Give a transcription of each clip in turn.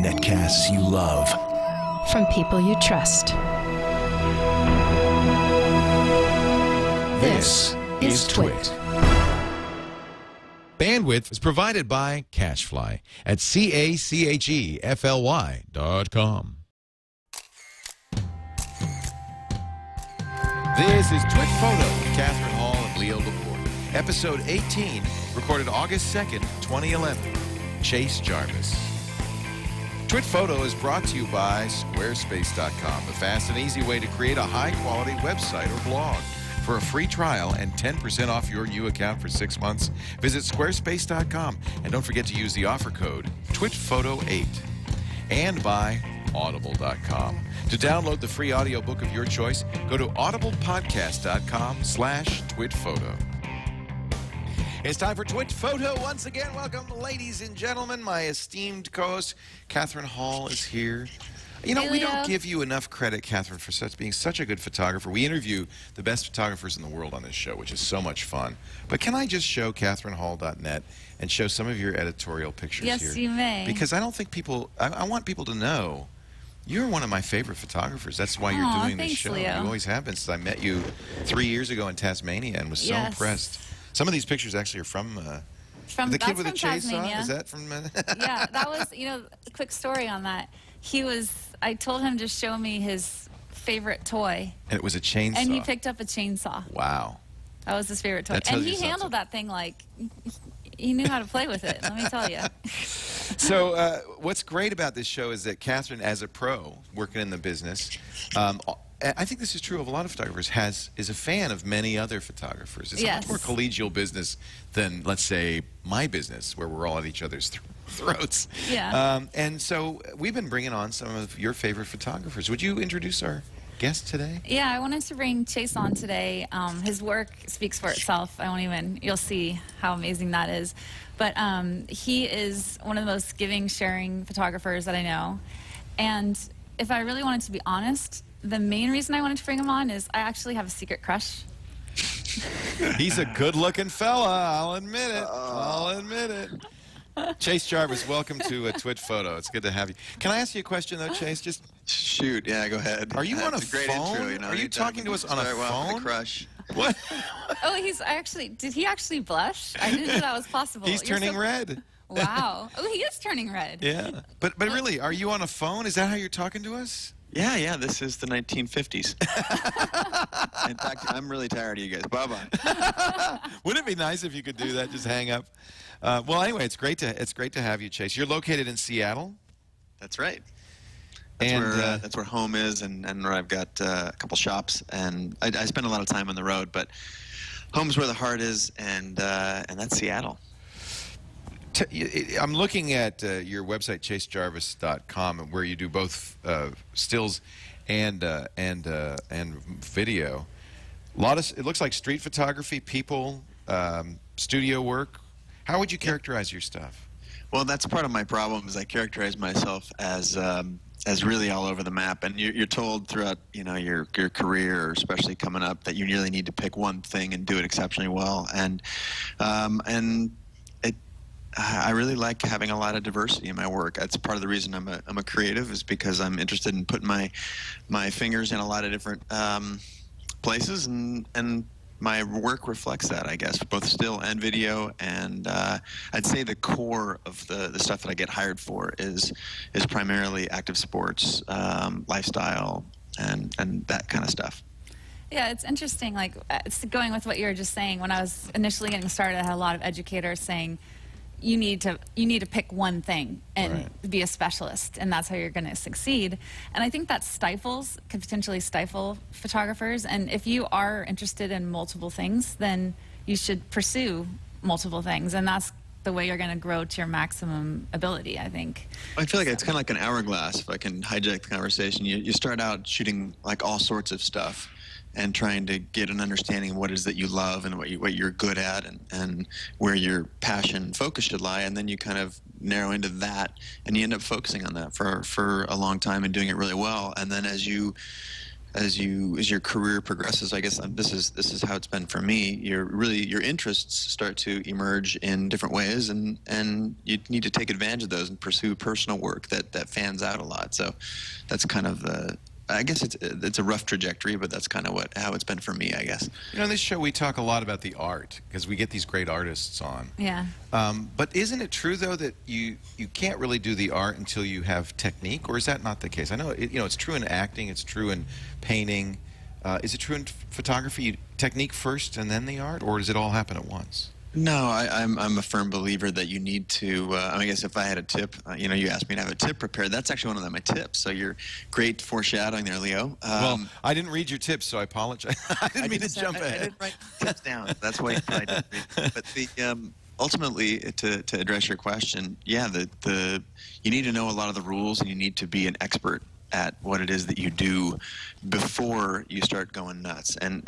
Netcasts you love. From people you trust. This is TWiT. Bandwidth is provided by Cachefly at CACHEFLY.com. This is TWiT Photo with Catherine Hall and Leo Laporte. Episode 18, recorded August 2nd, 2011. Chase Jarvis. TWiT Photo is brought to you by Squarespace.com, the fast and easy way to create a high-quality website or blog. For a free trial and 10% off your new account for 6 months, visit Squarespace.com. And don't forget to use the offer code TWITPHOTO8. And by Audible.com. To download the free audiobook of your choice, go to audiblepodcast.com/TWITPhoto. It's time for TWiT Photo once again. Welcome, ladies and gentlemen. My esteemed co-host, Catherine Hall, is here. You know, hey, we don't give you enough credit, Catherine, for being such a good photographer. We interview the best photographers in the world on this show, which is so much fun. But can I just show CatherineHall.net and show some of your editorial pictures here? Yes, you may. Because I don't think people, I want people to know you're one of my favorite photographers. That's why you're doing this show. Leo. You always have been since I met you 3 years ago in Tasmania and was so impressed. Some of these pictures actually are from the kid with the chainsaw. Is that from? Yeah, that was, you know, a quick story on that. I told him to show me his favorite toy. And it was a chainsaw. And he picked up a chainsaw. Wow. That was his favorite toy. And he handled that thing like he knew how to play with it, let me tell you. So what's great about this show is that Catherine, as a pro working in the business, I think this is true of a lot of photographers, is a fan of many other photographers. It's a much more collegial business than, let's say, my business, where we're all at each other's throats. Yeah. And so we've been bringing on some of your favorite photographers. Would you introduce our guest today? Yeah, I wanted to bring Chase on today. His work speaks for itself. You'll see how amazing that is. But he is one of the most giving, sharing photographers that I know. And if I really wanted to be honest, the main reason I wanted to bring him on is I actually have a secret crush. He's a good-looking fella, I'll admit it. I'll admit it. Chase Jarvis, welcome to TWiT Photo. It's good to have you. Can I ask you a question, though, Chase? Just shoot. Yeah, go ahead. Are you on a great phone? Intro, you know? Are you talking to us on a phone? Crush. What? Oh, did he actually blush? I didn't know that was possible. He's turning red. Wow. Oh, he is turning red. Yeah. But really, are you on a phone? Is that how you're talking to us? Yeah, this is the 1950s. In fact, I'm really tired of you guys. Bye-bye. Wouldn't it be nice if you could do that, just hang up? Well, anyway, it's great to have you, Chase. You're located in Seattle? That's right. That's where home is, and where I've got a couple shops. And I spend a lot of time on the road, but home's where the heart is, and that's Seattle. I'm looking at your website, chasejarvis.com, where you do both stills and video. It looks like street photography, people, studio work. How would you characterize your stuff? Well, that's part of my problem. Is I characterize myself as really all over the map, and you're told throughout your career, especially coming up, that you really need to pick one thing and do it exceptionally well. I really like having a lot of diversity in my work. That's part of the reason I'm a creative, is because I'm interested in putting my fingers in a lot of different places, and my work reflects that, I guess, both still and video. And I'd say the core of the stuff that I get hired for is primarily active sports, lifestyle, and that kind of stuff. Yeah, it's interesting. Like, it's going with what you were just saying. When I was initially getting started, I had a lot of educators saying, you need to pick one thing and be a specialist, and that's how you're going to succeed. And I think that could potentially stifle photographers. And if you are interested in multiple things, then you should pursue multiple things, and that's the way you're going to grow to your maximum ability, I think. I feel like it's kind of like an hourglass, if I can hijack the conversation. You start out shooting like all sorts of stuff, and trying to get an understanding of what it is that you love and what you're good at, and where your passion and focus should lie, and then you kind of narrow into that, and you end up focusing on that for a long time and doing it really well. And then as you as your career progresses, I guess this is how it's been for me. Your interests start to emerge in different ways, and you need to take advantage of those and pursue personal work that fans out a lot. So that's kind of the. I guess it's a rough trajectory, but that's kind of how it's been for me, I guess. You know, on this show we talk a lot about the art because we get these great artists on. Yeah. But isn't it true though that you can't really do the art until you have technique, or is that not the case? I know it's true in acting, it's true in painting. Is it true in photography? Technique first and then the art, or does it all happen at once? No, I'm a firm believer that you need to. I guess if I had a tip, you asked me to have a tip prepared. That's actually one of my tips. So you're great foreshadowing there, Leo. Well, I didn't read your tips, so I apologize. I didn't mean to jump ahead. I didn't write tips down. That's why you probably didn't read. But ultimately, to address your question, yeah, you need to know a lot of the rules, and you need to be an expert at what it is that you do before you start going nuts. And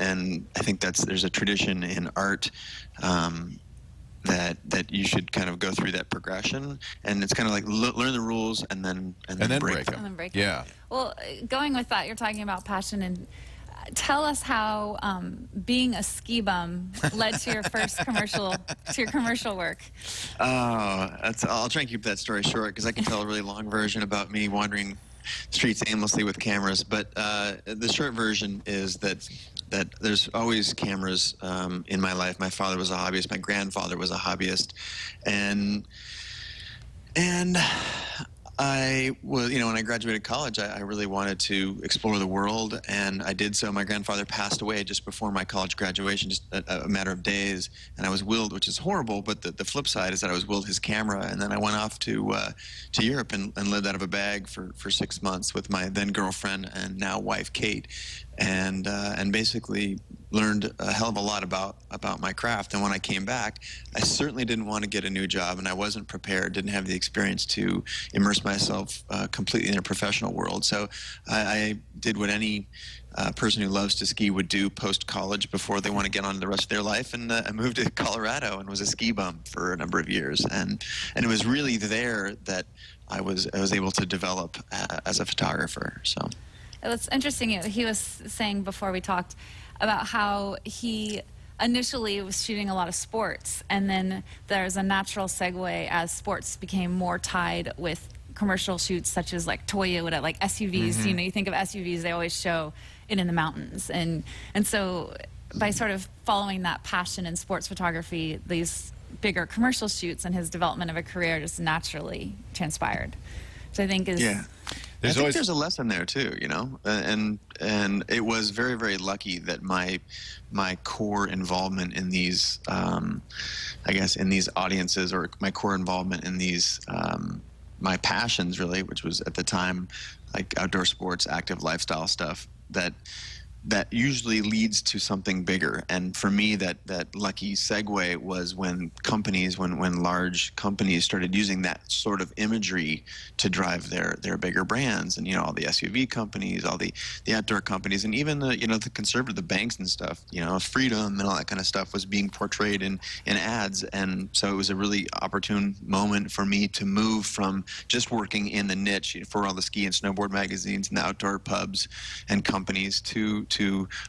I think there's a tradition in art that you should kind of go through that progression, and it's kind of like learn the rules and then break them. And then break yeah. them. Well, going with that, you're talking about passion, and tell us how being a ski bum led to your first commercial work. I'll try and keep that story short because I can tell a really long version about me wandering streets aimlessly with cameras, but the short version is that there's always cameras in my life. My father was a hobbyist, my grandfather was a hobbyist, and I was, when I graduated college, I really wanted to explore the world, and I did so. My grandfather passed away just before my college graduation, just a matter of days, and I was willed, which is horrible, but the flip side is that I was willed his camera, and then I went off to Europe and lived out of a bag for 6 months with my then girlfriend and now wife, Kate, and basically learned a hell of a lot about my craft. And when I came back, I certainly didn't want to get a new job, and I wasn't prepared, didn't have the experience to immerse myself completely in a professional world. So I did what any person who loves to ski would do post-college before they want to get on to the rest of their life, and I moved to Colorado and was a ski bum for a number of years. And it was really there that I was able to develop as a photographer. So. It's interesting. He was saying before we talked about how he initially was shooting a lot of sports, and then there's a natural segue as sports became more tied with commercial shoots, such as like Toyota, like SUVs. Mm-hmm. You think of SUVs, they always show it in the mountains, and so by sort of following that passion in sports photography, these bigger commercial shoots and his development of a career just naturally transpired. So I think is. Yeah. I think there's a lesson there too, and it was very, very lucky that my core involvement in these, I guess, in these audiences, or my core involvement in these, my passions really, which was at the time like outdoor sports, active lifestyle stuff, that usually leads to something bigger. And for me, that lucky segue was when large companies started using that sort of imagery to drive their bigger brands, and all the SUV companies, all the outdoor companies, and even the conservative, the banks and stuff, freedom and all that kind of stuff was being portrayed in ads. And so it was a really opportune moment for me to move from just working in the niche for all the ski and snowboard magazines and the outdoor pubs and companies to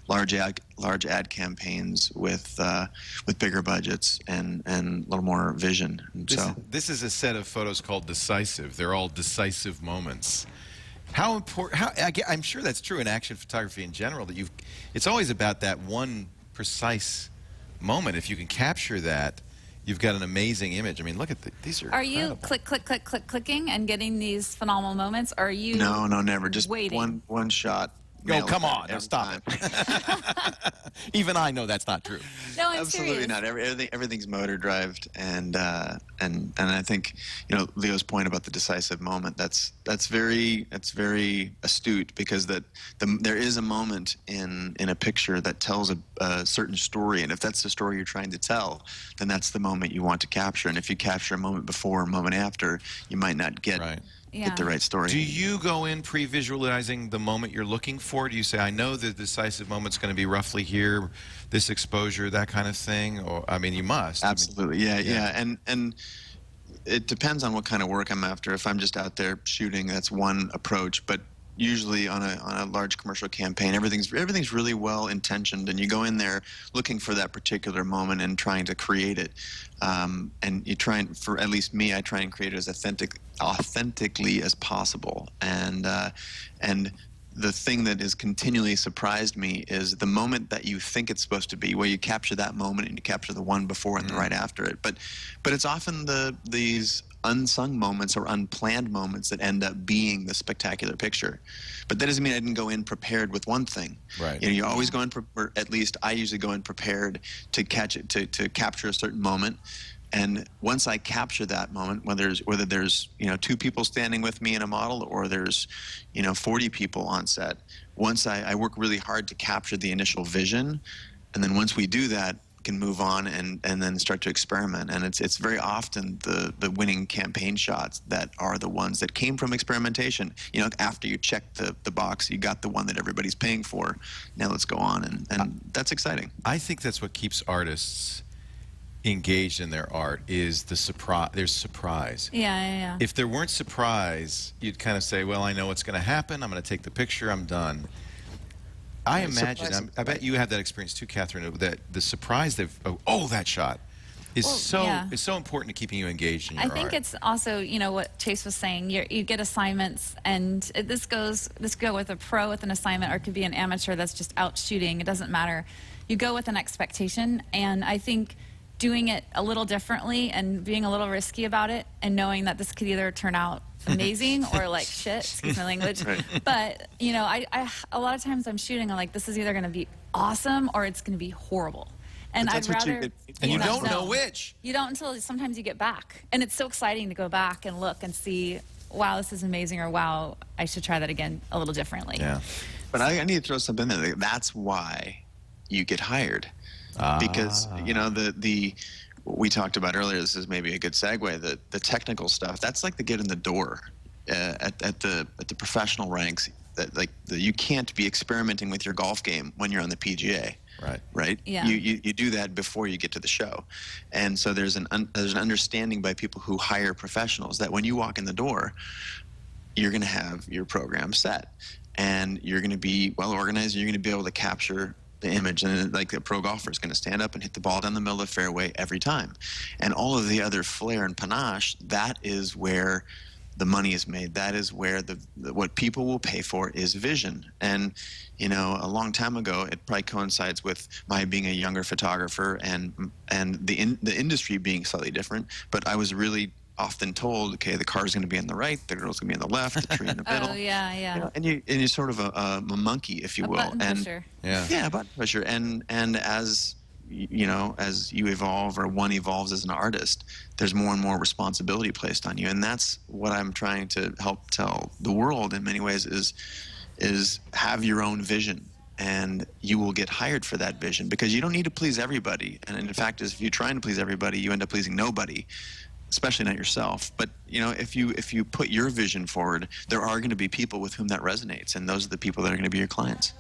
large ad campaigns with bigger budgets and a little more vision. And this is a set of photos called Decisive. They're all decisive moments. How important? I'm sure that's true in action photography in general. That it's always about that one precise moment. If you can capture that, you've got an amazing image. I mean, look at these are. Are incredible. You clicking and getting these phenomenal moments? Or are you? No, never. Just waiting. one shot. Oh, come on. Now stop it. Even I know that's not true. No, I'm absolutely serious. not. Everything's motor drived, and I think Leo's point about the decisive moment, that's very astute, because there is a moment in a picture that tells a certain story, and if that's the story you're trying to tell, then that's the moment you want to capture. And if you capture a moment before, a moment after, you might not get the right story. Do you go in pre-visualizing the moment you're looking for? Do you say, I know the decisive moment's going to be roughly here, this exposure, that kind of thing? Or I mean, you must. Absolutely, yeah. And it depends on what kind of work I'm after. If I'm just out there shooting, that's one approach. But usually on a large commercial campaign, everything's really well intentioned, and you go in there looking for that particular moment and trying to create it. And you try and, for at least me, I try and create it as authentically as possible. And the thing that has continually surprised me is the moment that you think it's supposed to be, where you capture that moment and you capture the one before and the right after it. But it's often these unsung moments or unplanned moments that end up being the spectacular picture. But that doesn't mean I didn't go in prepared with one thing. Right. You always go in, or at least I usually go in prepared to catch it, to capture a certain moment. And once I capture that moment, whether there's 2 people standing with me in a model, or there's 40 people on set, once I work really hard to capture the initial vision, and then once we do that, can move on and then start to experiment. And it's very often the winning campaign shots that are the ones that came from experimentation. After you check the box, you got the one that everybody's paying for. Now let's go on, and that's exciting. I think that's what keeps artists engaged in their art, is the surprise. There's surprise. Yeah. If there weren't surprise, you'd kind of say, well, I know what's going to happen. I'm going to take the picture. I'm done. I imagine, I bet you have that experience too, Catherine, that the surprise that shot is so important to keeping you engaged in your art. I think it's also, what Chase was saying, you get assignments, and this go with a pro with an assignment, or it could be an amateur that's just out shooting. It doesn't matter. You go with an expectation, and I think doing it a little differently and being a little risky about it, and knowing that this could either turn out amazing or like shit, excuse my language. Right. But I a lot of times I'm shooting, I'm like, this is either going to be awesome or it's going to be horrible, and I'd rather. And you don't know which. You don't until sometimes you get back, and it's so exciting to go back and look and see, wow, this is amazing, or wow, I should try that again a little differently. Yeah. But I need to throw something in there. That's why you get hired. Because we talked about earlier, this is maybe a good segue, the technical stuff, that's like the get in the door at the professional ranks. You can't be experimenting with your golf game when you're on the PGA. Right. Yeah. You do that before you get to the show. And so there's an understanding by people who hire professionals that when you walk in the door, you're going to have your program set, and you're going to be well organized, and you're going to be able to capture the image, and like a pro golfer is going to stand up and hit the ball down the middle of the fairway every time. And all of the other flair and panache, that is where the money is made. That is where what people will pay for is vision. And a long time ago, it probably coincides with my being a younger photographer and the industry being slightly different, but I was really often told, okay, the car's going to be on the right, the girl's going to be on the left, the tree in the middle. Oh, yeah. And you're sort of a monkey, if you will. Button pusher. Yeah, a button pusher. And as as you evolve, or one evolves as an artist, there's more and more responsibility placed on you. And that's what I'm trying to help tell the world in many ways, is have your own vision. And you will get hired for that vision, because you don't need to please everybody. And in fact, if you're trying to please everybody, you end up pleasing nobody, especially not yourself. But if you put your vision forward, there are going to be people with whom that resonates, and those are the people that are going to be your clients.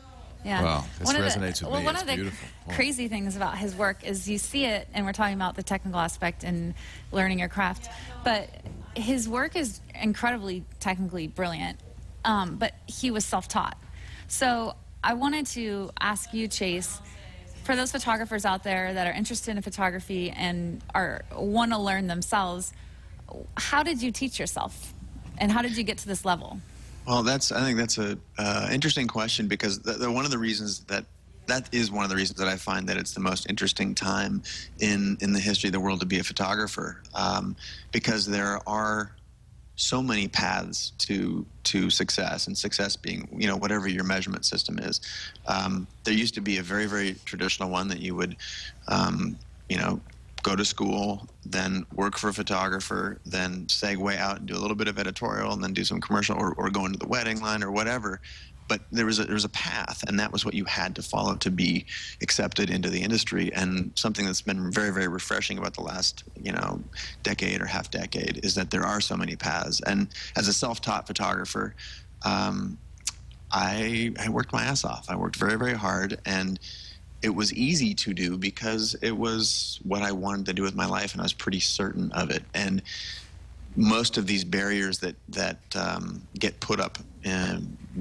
Yeah. Wow, this resonates with me. One it's of the beautiful. crazy things about his work is you see it, and we're talking about the technical aspect and learning your craft, but his work is incredibly technically brilliant, but he was self-taught. So I wanted to ask you, Chase, for those photographers out there that are interested in photography and want to learn themselves, how did you teach yourself, and how did you get to this level? Well, I think that's a interesting question, because one of the reasons that is one of the reasons that I find that it's the most interesting time in the history of the world to be a photographer, because there are so many paths to success, and success being whatever your measurement system is. There used to be a very, very traditional one that you would go to school, then work for a photographer, then segue out and do a little bit of editorial, and then do some commercial, or go into the wedding line or whatever. But there was a path, and that was what you had to follow to be accepted into the industry. And something that's been very, very refreshing about the last decade or half decade is that there are so many paths. And as a self-taught photographer, I worked my ass off. I worked very, very hard, and it was easy to do because it was what I wanted to do with my life, and I was pretty certain of it. And most of these barriers that get put up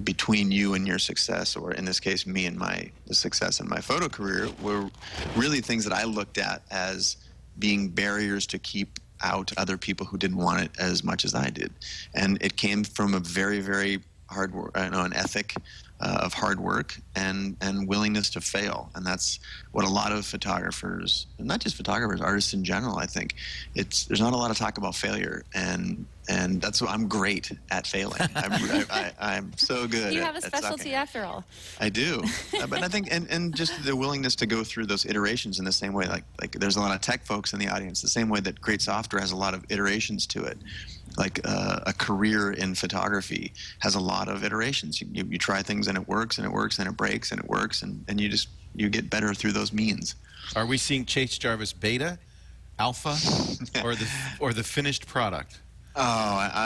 between you and your success, or in this case, me and the success in my photo career, were really things that I looked at as being barriers to keep out other people who didn't want it as much as I did. And it came from a very, very hard work, an ethic of hard work and willingness to fail. And that's what a lot of photographers, not just photographers, artists in general, I think, there's not a lot of talk about failure, and that's what I'm great at failing. I'm so good. You have a at specialty sucking. after all. I do, but I think and just the willingness to go through those iterations in the same way, like there's a lot of tech folks in the audience, the same way that great software has a lot of iterations to it. Like a career in photography has a lot of iterations. You try things and it works and it works and it breaks and it works, and you get better through those means. Are we seeing Chase Jarvis beta, alpha, or the finished product? Oh,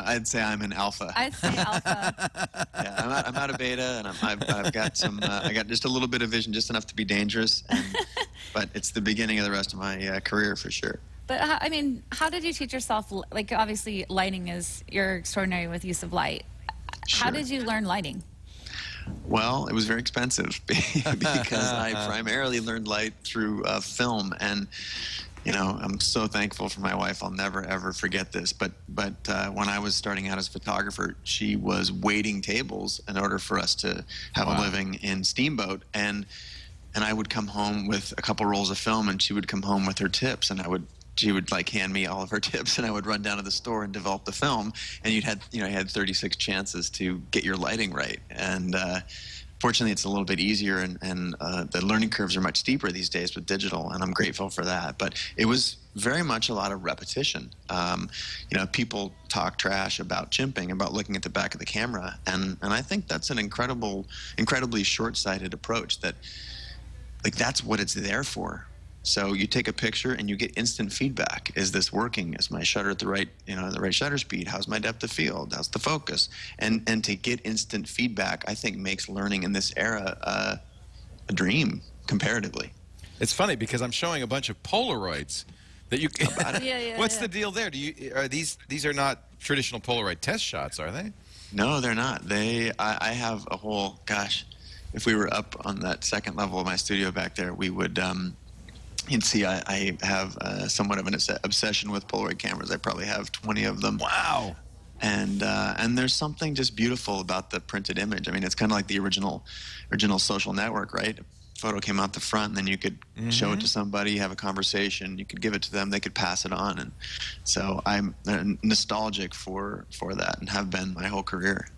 I'd say I'm an alpha. I'd say alpha. Yeah, I'm not a beta, and I've got some. I got just a little bit of vision, just enough to be dangerous. But it's the beginning of the rest of my career for sure. But I mean, how did you teach yourself? Like, obviously, lighting you're extraordinary with use of light. Sure. How did you learn lighting? Well, it was very expensive because I primarily learned light through film, and you know, I'm so thankful for my wife. I'll never ever forget this. But when I was starting out as a photographer, she was waiting tables in order for us to have a living in Steamboat, and I would come home with a couple rolls of film, and she would come home with her tips, and she would like hand me all of her tips, and I would run down to the store and develop the film. And you had 36 chances to get your lighting right. And fortunately, it's a little bit easier, and the learning curves are much steeper these days with digital, and I'm grateful for that. But it was very much a lot of repetition. People talk trash about chimping, about looking at the back of the camera, and I think that's an incredibly short-sighted approach. That's what it's there for. So you take a picture and you get instant feedback. Is this working? Is my shutter at the right shutter speed? How's my depth of field? How's the focus? And to get instant feedback, I think makes learning in this era a dream comparatively. It's funny because I'm showing a bunch of Polaroids that you. What's Yeah. the deal there? These are not traditional Polaroid test shots, are they? No, they're not. I have a whole, gosh, if we were up on that second level of my studio back there, we would. You'd see I have somewhat of an obsession with Polaroid cameras. I probably have 20 of them. Wow. And there's something just beautiful about the printed image. I mean, it's kind of like the original social network, right? A photo came out the front, and then you could show it to somebody, have a conversation, you could give it to them, they could pass it on. And so I'm nostalgic for that, and have been my whole career.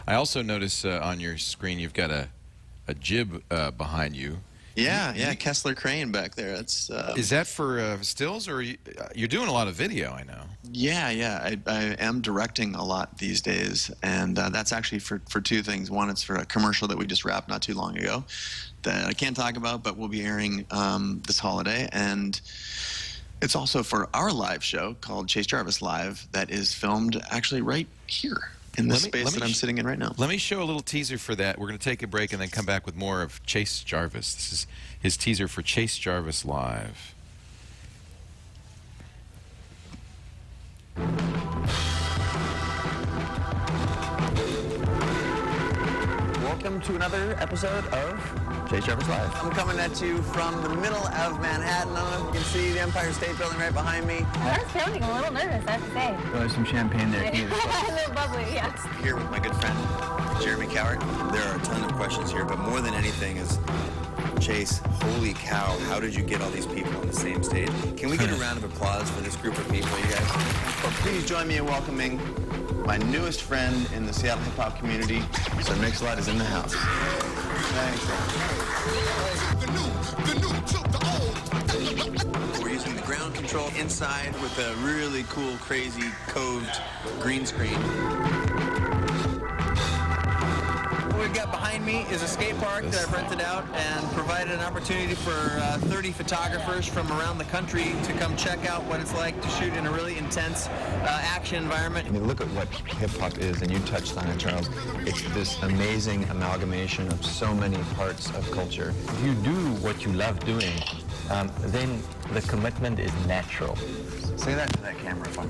I also notice on your screen you've got a jib behind you. Yeah, Kessler crane back there. That's is that for stills, or you're doing a lot of video? I know. Yeah. I am directing a lot these days, and that's actually for two things. One, it's for a commercial that we just wrapped not too long ago that I can't talk about, but we'll be airing this holiday, and it's also for our live show called Chase Jarvis Live that is filmed actually right here in the space that I'm sitting in right now. Let me show a little teaser for that. We're going to take a break and then come back with more of Chase Jarvis. This is his teaser for Chase Jarvis Live. Welcome to another episode of Chase Jarvis Live. I'm coming at you from the middle of Manhattan. I don't know if you can see the Empire State Building right behind me. I was sounding a little nervous, I have to say. Well, there's some champagne there. A little bubbly, yeah. Here with my good friend Jeremy Cowart. There are a ton of questions here, but more than anything is, Chase, holy cow, how did you get all these people on the same stage? Can we get a round of applause for this group of people, you guys? Well, please join me in welcoming my newest friend in the Seattle hip-hop community. Sir Mix-a-Lot is in the house. Thanks. We're using the ground control inside with a really cool, crazy, coved green screen. What we've got behind me is a skate park that I've rented out and provided an opportunity for 30 photographers from around the country to come check out what it's like to shoot in a really intense action environment. I mean, look at what hip-hop is, and you touched on it, Charles. It's this amazing amalgamation of so many parts of culture. If you do what you love doing, then the commitment is natural. Say that to that camera if I'm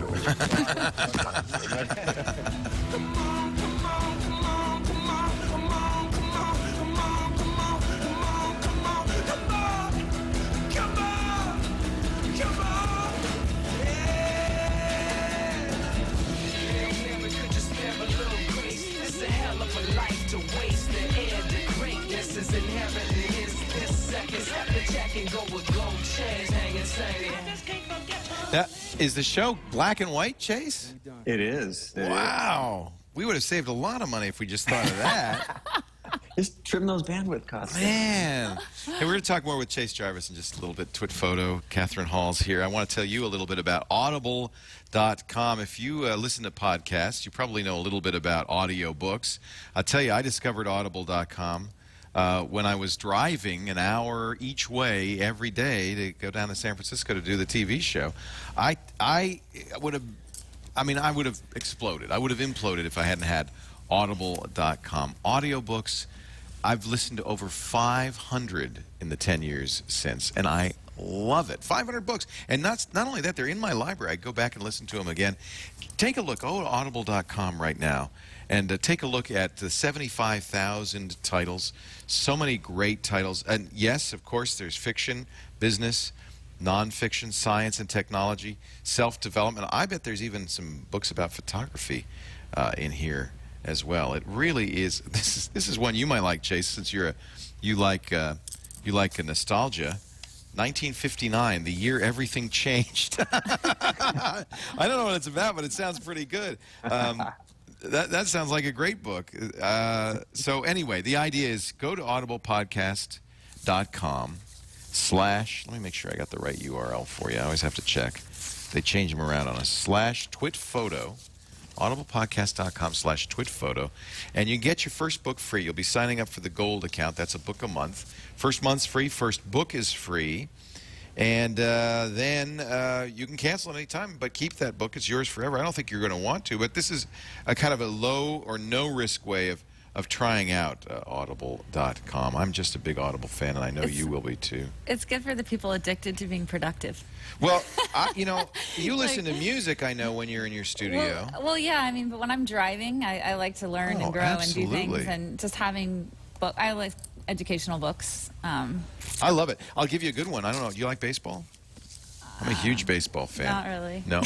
That is the show black and white, Chase? It is. Wow. We would have saved a lot of money if we just thought of that. Just trim those bandwidth costs. Man. Hey, we're going to talk more with Chase Jarvis in just a little bit. TWiT Photo, Catherine Hall's here. I want to tell you a little bit about Audible.com. If you listen to podcasts, you probably know a little bit about audiobooks. I'll tell you, I discovered Audible.com when I was driving an hour each way every day to go down to San Francisco to do the TV show. I would have exploded. I would have imploded if I hadn't had Audible.com. Audiobooks, I've listened to over 500 in the 10 years since, and I love it. 500 books. And not only that, they're in my library. I go back and listen to them again. Take a look. Go to Audible.com right now and take a look at the 75,000 titles. So many great titles. And yes, of course, there's fiction, business, nonfiction, science and technology, self-development. I bet there's even some books about photography in here as well. It really is. This is one you might like, Chase, since you like a nostalgia. 1959, the year everything changed. I don't know what it's about, but it sounds pretty good. That sounds like a great book. So anyway, the idea is go to audiblepodcast.com/ let me make sure I got the right URL for you. I always have to check. They change them around on us. /TWiT Photo. audiblepodcast.com / TWiT Photo. And you get your first book free. You'll be signing up for the Gold account. That's a book a month. First month's free. First book is free. And then you can cancel at any time, but keep that book. It's yours forever. I don't think you're going to want to, but this is a kind of a low or no risk way of trying out Audible.com. I'm just a big Audible fan, and I know you will be too. It's good for the people addicted to being productive. Well, you listen to music, I know, when you're in your studio. Well, yeah, I mean, but when I'm driving, I like to learn and grow and do things, and just having I like educational books. I love it. I'll give you a good one. I don't know. Do you like baseball? I'm a huge baseball fan. Not really. No.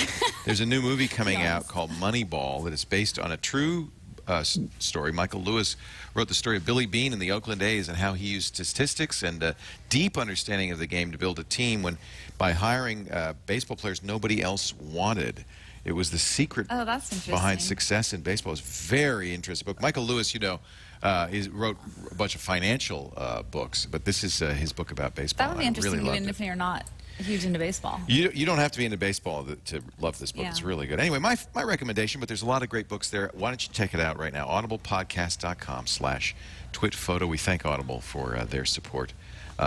There's a new movie coming out called Moneyball that is based on a true story. Michael Lewis wrote the story of Billy Beane in the Oakland A's and how he used statistics and a deep understanding of the game to build a team by hiring baseball players nobody else wanted. It was the secret behind success in baseball. It's a very interesting book. Michael Lewis, he wrote a bunch of financial books, but this is his book about baseball. That would be interesting, even if you're not huge into baseball. You don't have to be into baseball to love this book. Yeah. It's really good. Anyway, my recommendation, but there's a lot of great books there. Why don't you check it out right now? audiblepodcast.com / TWiT Photo. We thank Audible for their support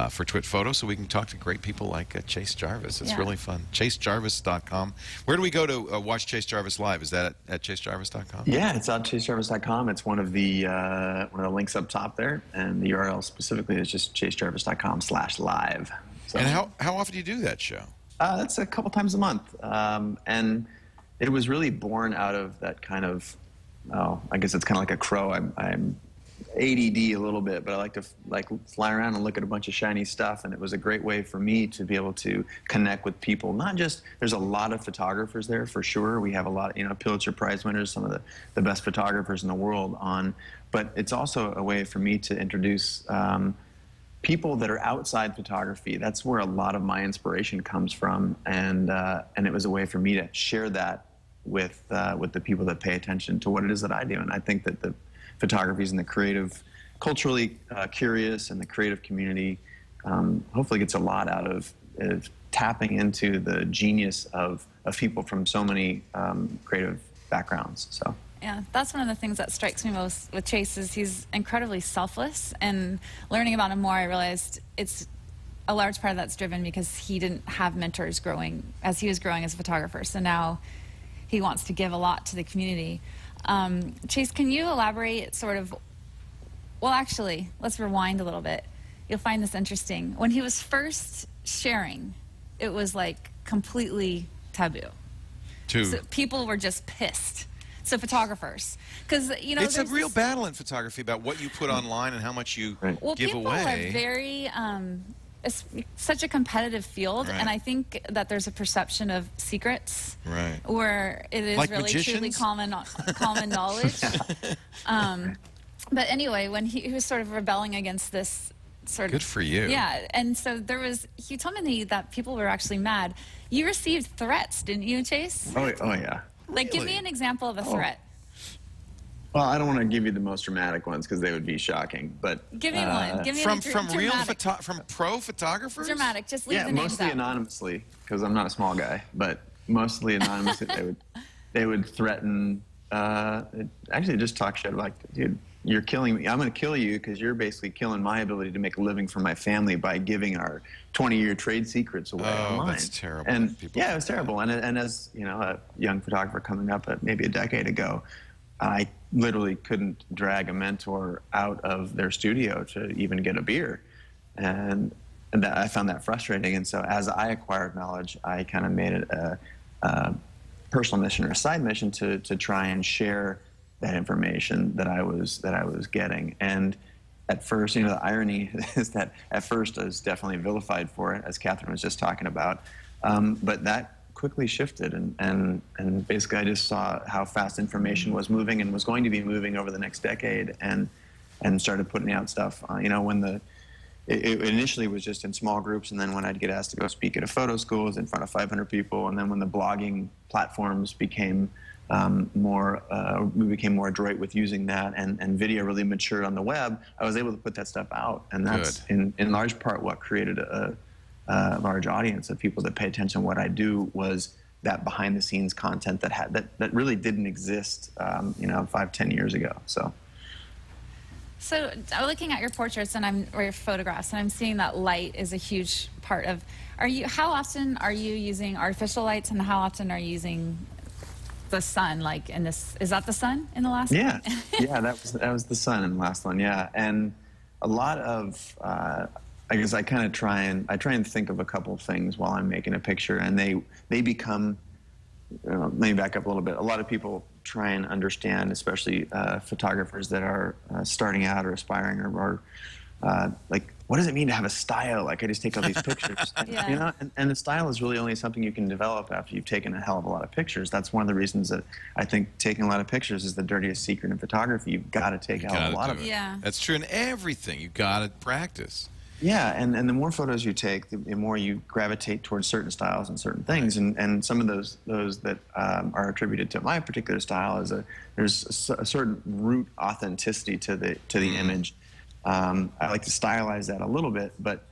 for TWiT Photo, so we can talk to great people like Chase Jarvis. It's really fun. ChaseJarvis.com. Where do we go to watch Chase Jarvis live? Is that at ChaseJarvis.com? Yeah, it's on ChaseJarvis.com. It's one of the links up top there, and the URL specifically is just ChaseJarvis.com /live. So, and how often do you do that show? That's a couple times a month, and it was really born out of that kind of, I guess it's kind of like a crow. I'm ADD a little bit, but I like to fly around and look at a bunch of shiny stuff, and it was a great way for me to be able to connect with people. Not just, there's a lot of photographers there for sure. We have a lot, Pulitzer Prize winners, some of the best photographers in the world on, but it's also a way for me to introduce people that are outside photography. That's where a lot of my inspiration comes from, and it was a way for me to share that with the people that pay attention to what it is that I do. And I think that the photographers and the creative, culturally curious, and the creative community hopefully gets a lot out of tapping into the genius of people from so many creative backgrounds. So. Yeah, that's one of the things that strikes me most with Chase is he's incredibly selfless, and learning about him more, I realized it's a large part of that's driven because he didn't have mentors growing as he was growing as a photographer. So now he wants to give a lot to the community. Chase, can you elaborate sort of, well, actually, let's rewind a little bit. You'll find this interesting. When he was first sharing, it was like completely taboo. So people were just pissed. So photographers, because you know, it's a real battle in photography about what you put online and how much you give away. People are very. It's such a competitive field, and I think that there's a perception of secrets, where it is like really truly common knowledge. But anyway, when he was sort of rebelling against this sort of... Good for you. Yeah, and so he told me that people were actually mad. You received threats, didn't you, Chase? Oh yeah. Like, give me an example of a threat. Well, I don't want to give you the most dramatic ones because they would be shocking, but... Give me one. Give me from pro photographers? Dramatic, just leave the names mostly out. Anonymously, because I'm not a small guy, but mostly anonymously. they would threaten, actually just talk shit like, dude, you're killing me. I'm going to kill you because you're basically killing my ability to make a living for my family by giving our 20-year trade secrets away online. That's terrible. And yeah, it was terrible. And as you know, a young photographer coming up maybe a decade ago, I literally couldn't drag a mentor out of their studio to even get a beer. And that, I found that frustrating. And so as I acquired knowledge, I kind of made it a personal mission or a side mission to try and share that information that I was getting. And at first, you know, the irony is that at first I was definitely vilified for it, as Catherine was just talking about. But that quickly shifted, and basically I just saw how fast information was moving and was going to be moving over the next decade, and started putting out stuff. You know, when it initially was just in small groups, and then when I'd get asked to go speak at a photo school, it was in front of 500 people, and then when the blogging platforms became we became more adroit with using that, and video really matured on the web, I was able to put that stuff out, and that's in large part what created a large audience of people that pay attention to what I do. Was that behind-the-scenes content that really didn't exist, you know, 5-10 years ago. So I'm looking at your portraits or your photographs, and I'm seeing that light is a huge part of. How often are you using artificial lights, and how often are you using the sun? Like in this, is that the sun in the last one? Yeah, that was the sun in the last one. Yeah, and a lot of I guess I kind of try and think of a couple of things while I'm making a picture, and they become. Let me back up a little bit. A lot of people try and understand, especially photographers that are starting out or aspiring, or like, what does it mean to have a style? Like, I just take all these pictures. You know, and the style is really only something you can develop after you've taken a hell of a lot of pictures. That's one of the reasons that I think taking a lot of pictures is the dirtiest secret in photography. You've got to take a hell of a lot of it. Yeah, that's true in everything. You've got to practice. Yeah, and the more photos you take, the more you gravitate towards certain styles and certain things. And some of those that are attributed to my particular style there's a certain root authenticity to the image. I like to stylize that a little bit, but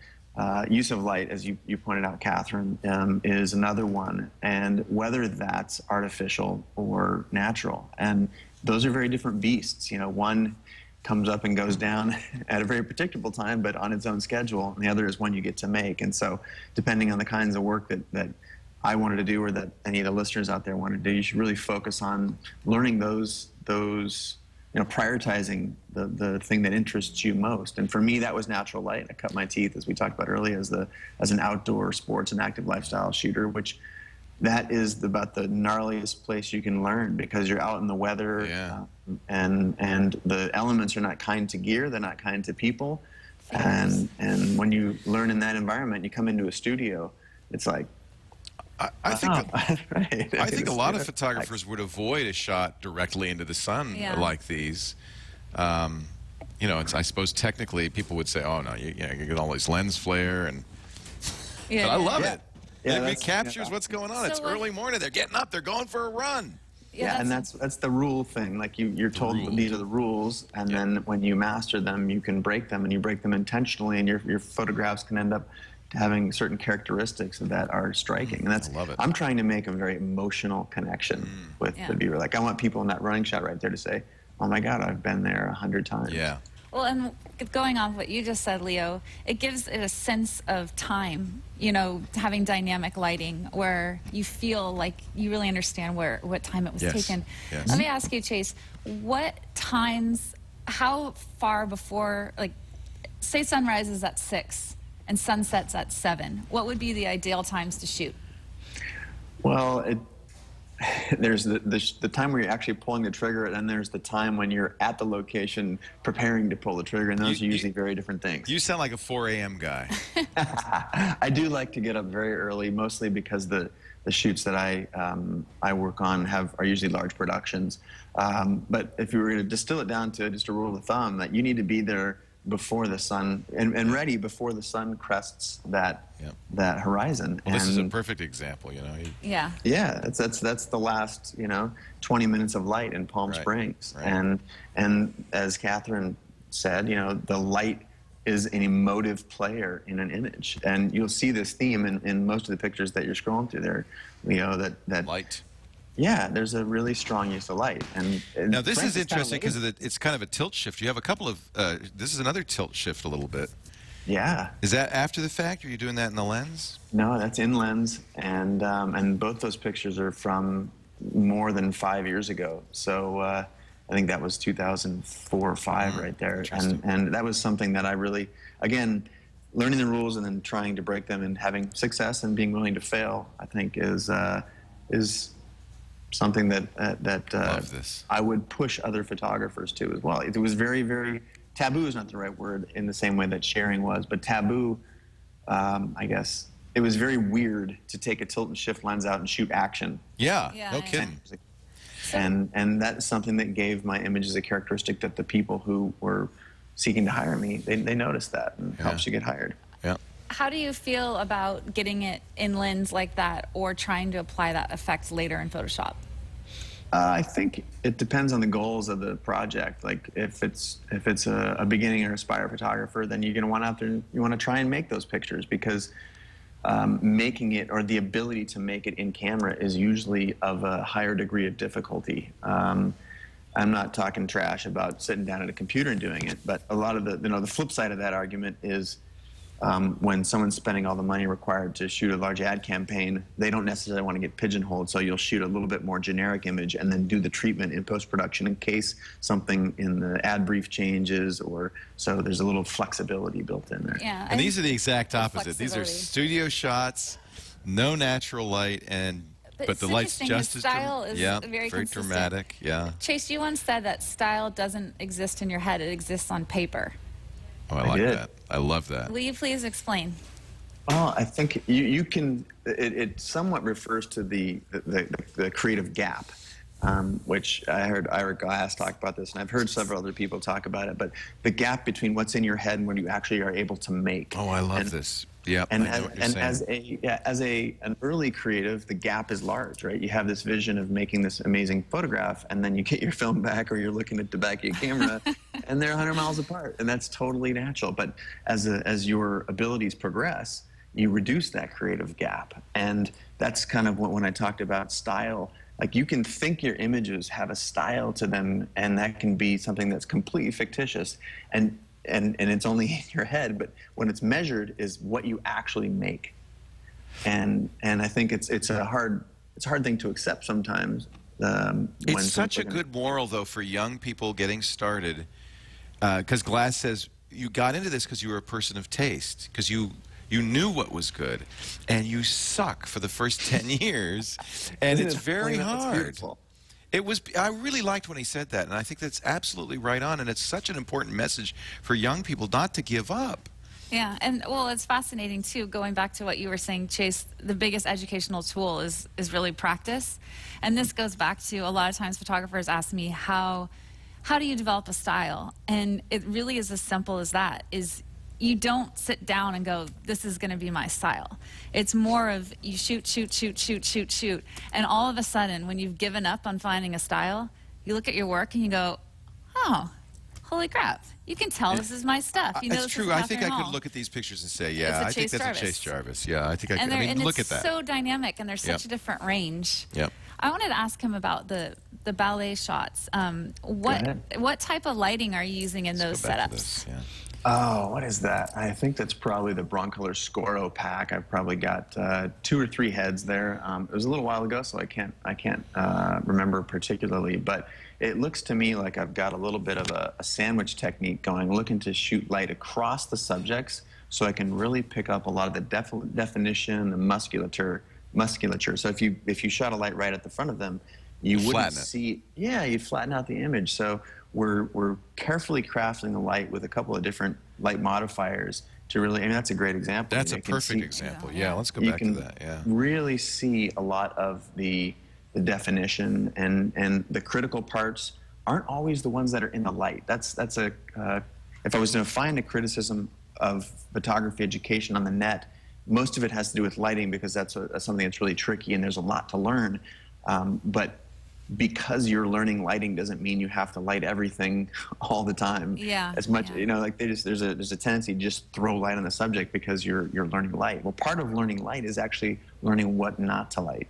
use of light, as you pointed out, Catherine, is another one. And whether that's artificial or natural, and those are very different beasts. You know, one comes up and goes down at a very predictable time, but on its own schedule, and the other is one you get to make. And so depending on the kinds of work that I wanted to do, or that any of the listeners out there want to do, you should really focus on learning those you know, prioritizing the thing that interests you most. And for me, that was natural light. I cut my teeth, as we talked about earlier, as an outdoor sports and active lifestyle shooter, which that is about the gnarliest place you can learn, because you're out in the weather, and the elements are not kind to gear, they're not kind to people. And when you learn in that environment, you come into a studio, it's like, I think a lot of photographers would avoid a shot directly into the sun like these. You know, I suppose technically people would say, oh no, you get all this lens flare, but I love it. Yeah, it captures what's going on. So it's early morning. They're getting up. They're going for a run. Yeah, and that's the rule thing. Like you're told these are the rules, and then when you master them, you can break them, and you break them intentionally, and your photographs can end up having certain characteristics that are striking. And that's, I love it. I'm trying to make a very emotional connection with the viewer. Like, I want people in that running shot right there to say, oh my God, I've been there 100 times. Yeah. Well, and going on what you just said, Leo, it gives it a sense of time, you know, having dynamic lighting where you feel like you really understand what time it was taken. Yes. Let me ask you, Chase, what times, how far before, like, say sunrise is at 6 and sunsets at 7, what would be the ideal times to shoot? Well, there's the time where you're actually pulling the trigger, and then there's the time when you're at the location preparing to pull the trigger, and those are usually very different things. You sound like a 4 a.m. guy. I do like to get up very early, mostly because the shoots that I work on are usually large productions. But if you were going to distill it down to just a rule of thumb, that you need to be there before the sun and ready before the sun crests that horizon. Well, this is a perfect example, you know. Yeah. Yeah, that's the last 20 minutes of light in Palm Springs, and as Catherine said, the light is an emotive player in an image, and you'll see this theme in most of the pictures that you're scrolling through there. That light. Yeah, there's a really strong use of light. And now this is interesting because it's kind of a tilt shift. You have a couple of, this is another tilt shift a little bit. Yeah. Is that after the fact, or are you doing that in the lens? No, that's in lens, and both those pictures are from more than 5 years ago. So I think that was 2004 or 5 right there. And that was something that I really, again, learning the rules and then trying to break them and having success and being willing to fail, I think is something that I would push other photographers to as well. It was very, very, taboo is not the right word in the same way that sharing was, but taboo, I guess, it was very weird to take a tilt and shift lens out and shoot action. Yeah, no kidding. And that's something that gave my images a characteristic that the people who were seeking to hire me, they noticed that, and helps you get hired. Yeah. How do you feel about getting it in lens like that, or trying to apply that effect later in Photoshop? I think it depends on the goals of the project. Like if it's a beginning or aspire photographer, then you're going to want out there and you want to try and make those pictures, because making it, or the ability to make it in camera, is usually of a higher degree of difficulty. I'm not talking trash about sitting down at a computer and doing it, but a lot of the flip side of that argument is when someone's spending all the money required to shoot a large ad campaign, they don't necessarily want to get pigeonholed, so you'll shoot a little bit more generic image and then do the treatment in post-production in case something in the ad brief changes, or so there's a little flexibility built in there. Yeah, and these are the exact opposite. These are studio shots, no natural light, but the light's just as style is very dramatic. Yeah. Chase, you once said that style doesn't exist in your head; it exists on paper. Oh, I like that. I love that. Will you please explain? Well, I think you can. It somewhat refers to the creative gap, which I heard Ira Glass talk about this, and I've heard several other people talk about it. But the gap between what's in your head and what you actually are able to make. Oh, I love this. Yeah. And as an early creative, the gap is large, right? You have this vision of making this amazing photograph, and then you get your film back, or you're looking at the back of your camera, and they're 100 miles apart, and that's totally natural. But as your abilities progress, you reduce that creative gap, and that's kind of when I talked about style. Like, you can think your images have a style to them, and that can be something that's completely fictitious, and it's only in your head, but when it's measured is what you actually make. And I think it's a hard thing to accept sometimes. It's such a good moral, though, for young people getting started, because Glass says you got into this because you were a person of taste, because you knew what was good, and you suck for the first 10 years, and it's very hard. I really liked when he said that, and I think that's absolutely right on, and it's such an important message for young people not to give up. Yeah, and well, it's fascinating too, going back to what you were saying, Chase, the biggest educational tool is really practice. And this goes back to, a lot of times photographers ask me, how do you develop a style? And it really is as simple as that, is you don't sit down and go, this is going to be my style. It's more of you shoot, shoot, shoot, shoot, shoot, shoot. And all of a sudden, when you've given up on finding a style, you look at your work and you go, oh, holy crap. You can tell this is my stuff. You know, that's true. I think I could look at these pictures and say, yeah, I think that's a Chase Jarvis. Yeah, I think I could. I mean, look at that. And it's so dynamic, and there's such a different range. Yep. I wanted to ask him about the ballet shots. What type of lighting are you using in those setups? Oh, what is that? I think that's probably the Broncolor Scoro pack. I've probably got 2 or 3 heads there. It was a little while ago, so I can't remember particularly, but it looks to me like I've got a little bit of a sandwich technique going, looking to shoot light across the subjects so I can really pick up a lot of the definition, the musculature musculature. So if you shot a light right at the front of them, you wouldn't Flatten it. see. Yeah, you'd flatten out the image. So we're carefully crafting the light with a couple of different light modifiers to really. I mean, that's a great example. That's You a can perfect see- example. Yeah, let's go you back to can that. Yeah. really see a lot of the definition, and the critical parts aren't always the ones that are in the light. That's a if I was to find a criticism of photography education on the net, most of it has to do with lighting, because that's something that's really tricky and there's a lot to learn. But because you're learning lighting doesn't mean you have to light everything all the time. Yeah, as much, yeah. you know, like there's a tendency to just throw light on the subject because you're learning light. Well, part of learning light is actually learning what not to light.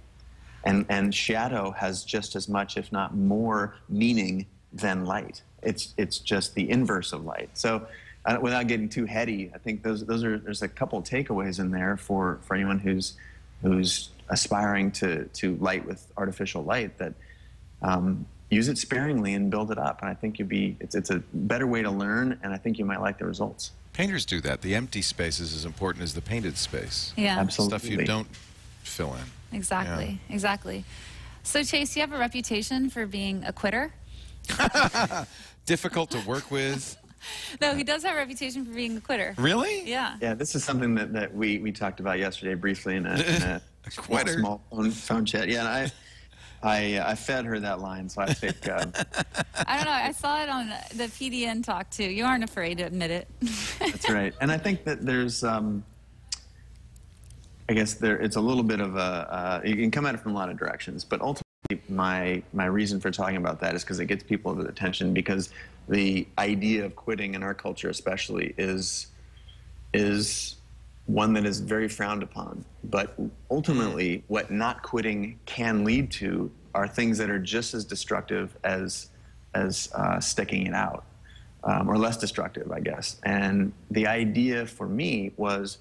And shadow has just as much, if not more, meaning than light. It's just the inverse of light. So without getting too heady, I think there's a couple takeaways in there for anyone who's aspiring to light with artificial light, that use it sparingly and build it up. And I think it's a better way to learn, and I think you might like the results. Painters do that. The empty space is as important as the painted space. Yeah. Absolutely. Stuff you don't fill in. Exactly. Yeah. Exactly. So Chase, you have a reputation for being a quitter. Difficult to work with. No, he does have a reputation for being a quitter. Really? Yeah. Yeah, this is something that we talked about yesterday briefly in a quitter. small phone chat. Yeah, and I fed her that line, so I think. I don't know. I saw it on the PDN talk too. You aren't afraid to admit it. That's right. And I think that there's, I guess it's a little bit of you can come at it from a lot of directions, but ultimately my reason for talking about that is because it gets people's attention, because the idea of quitting in our culture especially is one that is very frowned upon. But ultimately, what not quitting can lead to are things that are just as destructive as sticking it out, or less destructive, I guess. And the idea for me was,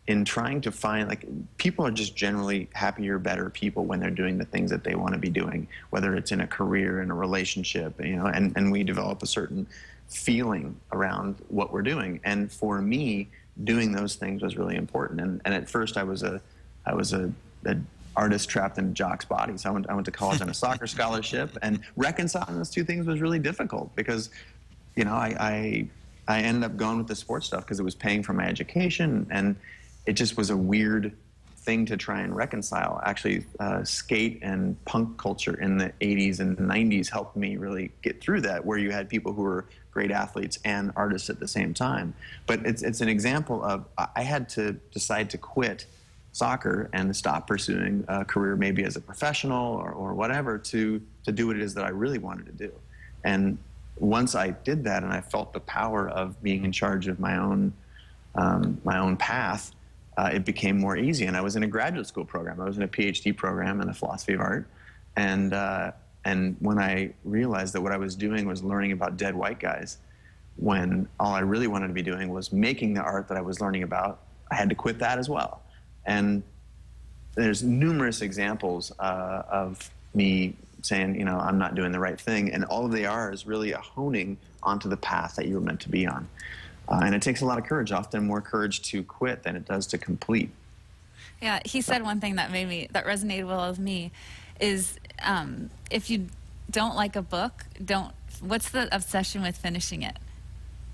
in trying to find, like, people are just generally happier, better people when they're doing the things that they want to be doing, whether it's in a career, in a relationship, you know, and we develop a certain feeling around what we're doing. And for me, doing those things was really important. And at first I was a artist trapped in a jock's body. So I went to college on a soccer scholarship, and reconciling those two things was really difficult, because, you know, I ended up going with the sports stuff because it was paying for my education, and it just was a weird thing to try and reconcile. Actually, skate and punk culture in the 80s and 90s helped me really get through that, where you had people who were great athletes and artists at the same time. But it's an example of, I had to decide to quit soccer and stop pursuing a career maybe as a professional or whatever to do what it is that I really wanted to do. And once I did that and I felt the power of being in charge of my own path, it became more easy. And I was in a graduate school program. I was in a PhD program in the philosophy of art. And when I realized that what I was doing was learning about dead white guys, when all I really wanted to be doing was making the art that I was learning about, I had to quit that as well. And there's numerous examples of me saying, you know, I'm not doing the right thing. And all they are is really a honing onto the path that you were meant to be on. And it takes a lot of courage, often more courage to quit than it does to complete. Yeah, he said one thing that resonated well with me is, if you don't like a book, what's the obsession with finishing it?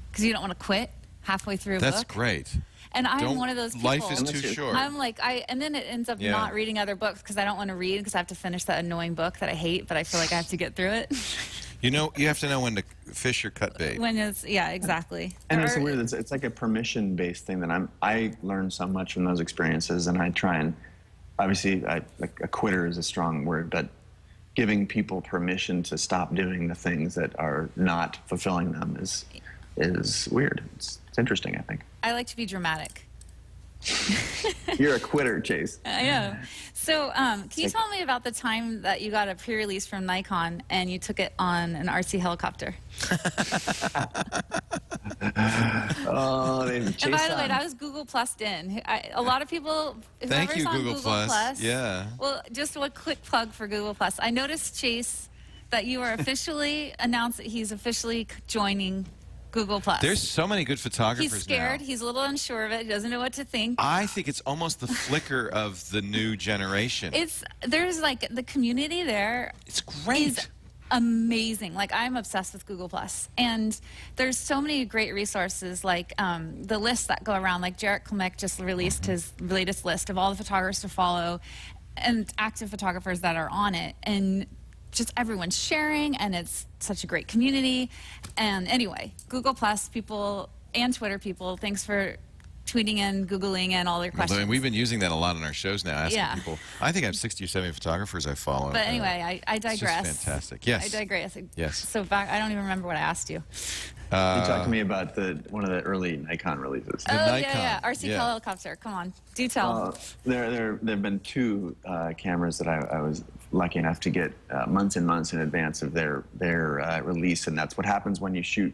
Because you don't want to quit halfway through a book. That's great. And I'm one of those people. Life is too short. I'm like, and then it ends up not reading other books because I don't want to read, because I have to finish that annoying book that I hate, but I feel like I have to get through it. You know, you have to know when to fish or cut bait. Yeah, exactly. And it's weird. It's like a permission-based thing that I learned so much from those experiences, and I try and, obviously, like a quitter is a strong word, but giving people permission to stop doing the things that are not fulfilling them is weird. It's interesting, I think. I like to be dramatic. You're a quitter, Chase. I know. So can you tell me about the time that you got a pre-release from Nikon and you took it on an RC helicopter? Oh, and by the way, that was Google Plus'd in. A lot of people, Thank you, on Google Plus. Yeah. Well, just a quick plug for Google Plus. I noticed, Chase, that you are officially announced that he's officially joining Google Plus. There's so many good photographers He's scared. now. He's a little unsure of it. He doesn't know what to think. I think it's almost the Flickr of the new generation. There's like the community there. It's great. Is amazing. Like, I'm obsessed with Google Plus, and there's so many great resources, like the lists that go around. Like Jarrett Klimek just released his latest list of all the photographers to follow and active photographers that are on it, and just everyone's sharing, and it's such a great community. And anyway, Google Plus people and Twitter people, thanks for tweeting in, Googling in all their questions. And we've been using that a lot on our shows now, asking Yeah. people. I think I have 60 or 70 photographers I follow. But anyway, I digress. It's just fantastic. Yes. I digress. Yes. So back, I don't even remember what I asked you. You talked to me about one of the early Nikon releases. Oh, Nikon. yeah. RC helicopter. Come on. Do tell. There have been two cameras that I was lucky enough to get months and months in advance of their release, and that's what happens when you shoot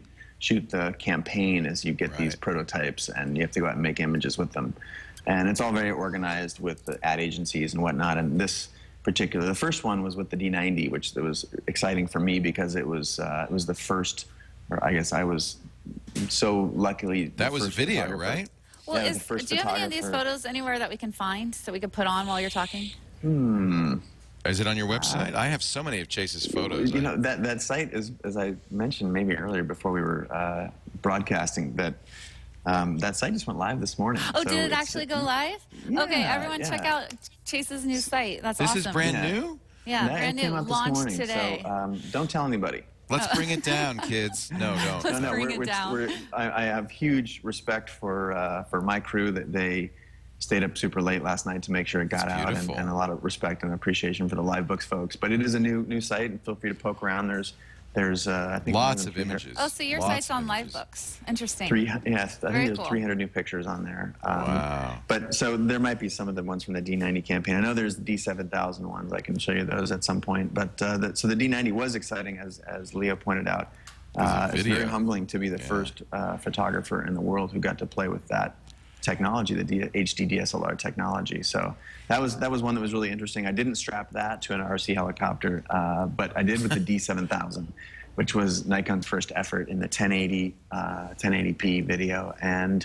the campaign, is you get these prototypes and you have to go out and make images with them, and it's all very organized with the ad agencies and whatnot. And this particular, the first one was with the D90, which was exciting for me because it was the first, or I guess I was so luckily that was video, right? Well, yeah, do you have any of these photos anywhere that we can find so we could put on while you're talking? Is it on your website? I have so many of Chase's photos. You know, that site is, as I mentioned maybe earlier before we were broadcasting, that that site just went live this morning. Oh, so did it actually go live? Yeah, okay, everyone check out Chase's new site. That's this awesome. This is brand new? Yeah, that brand came new. out this Launched morning, today. So don't tell anybody. Let's bring it down, kids. No, don't. Let's bring it down. I have huge respect for my crew, that they stayed up super late last night to make sure it got out, and a lot of respect and appreciation for the Live Books folks. But it is a new site, and feel free to poke around. There's I think lots of images. Oh, so your site's on Live Books. Interesting. Yes, I think there's 300 new pictures on there. Wow. But so there might be some of the ones from the D90 campaign. I know there's the D7000 ones. I can show you those at some point. But so the D90 was exciting, as Leo pointed out. It's very humbling to be the first photographer in the world who got to play with that technology, the HD DSLR technology. So that was one that was really interesting. I didn't strap that to an RC helicopter, but I did with the D7000, which was Nikon's first effort in the 1080p video. And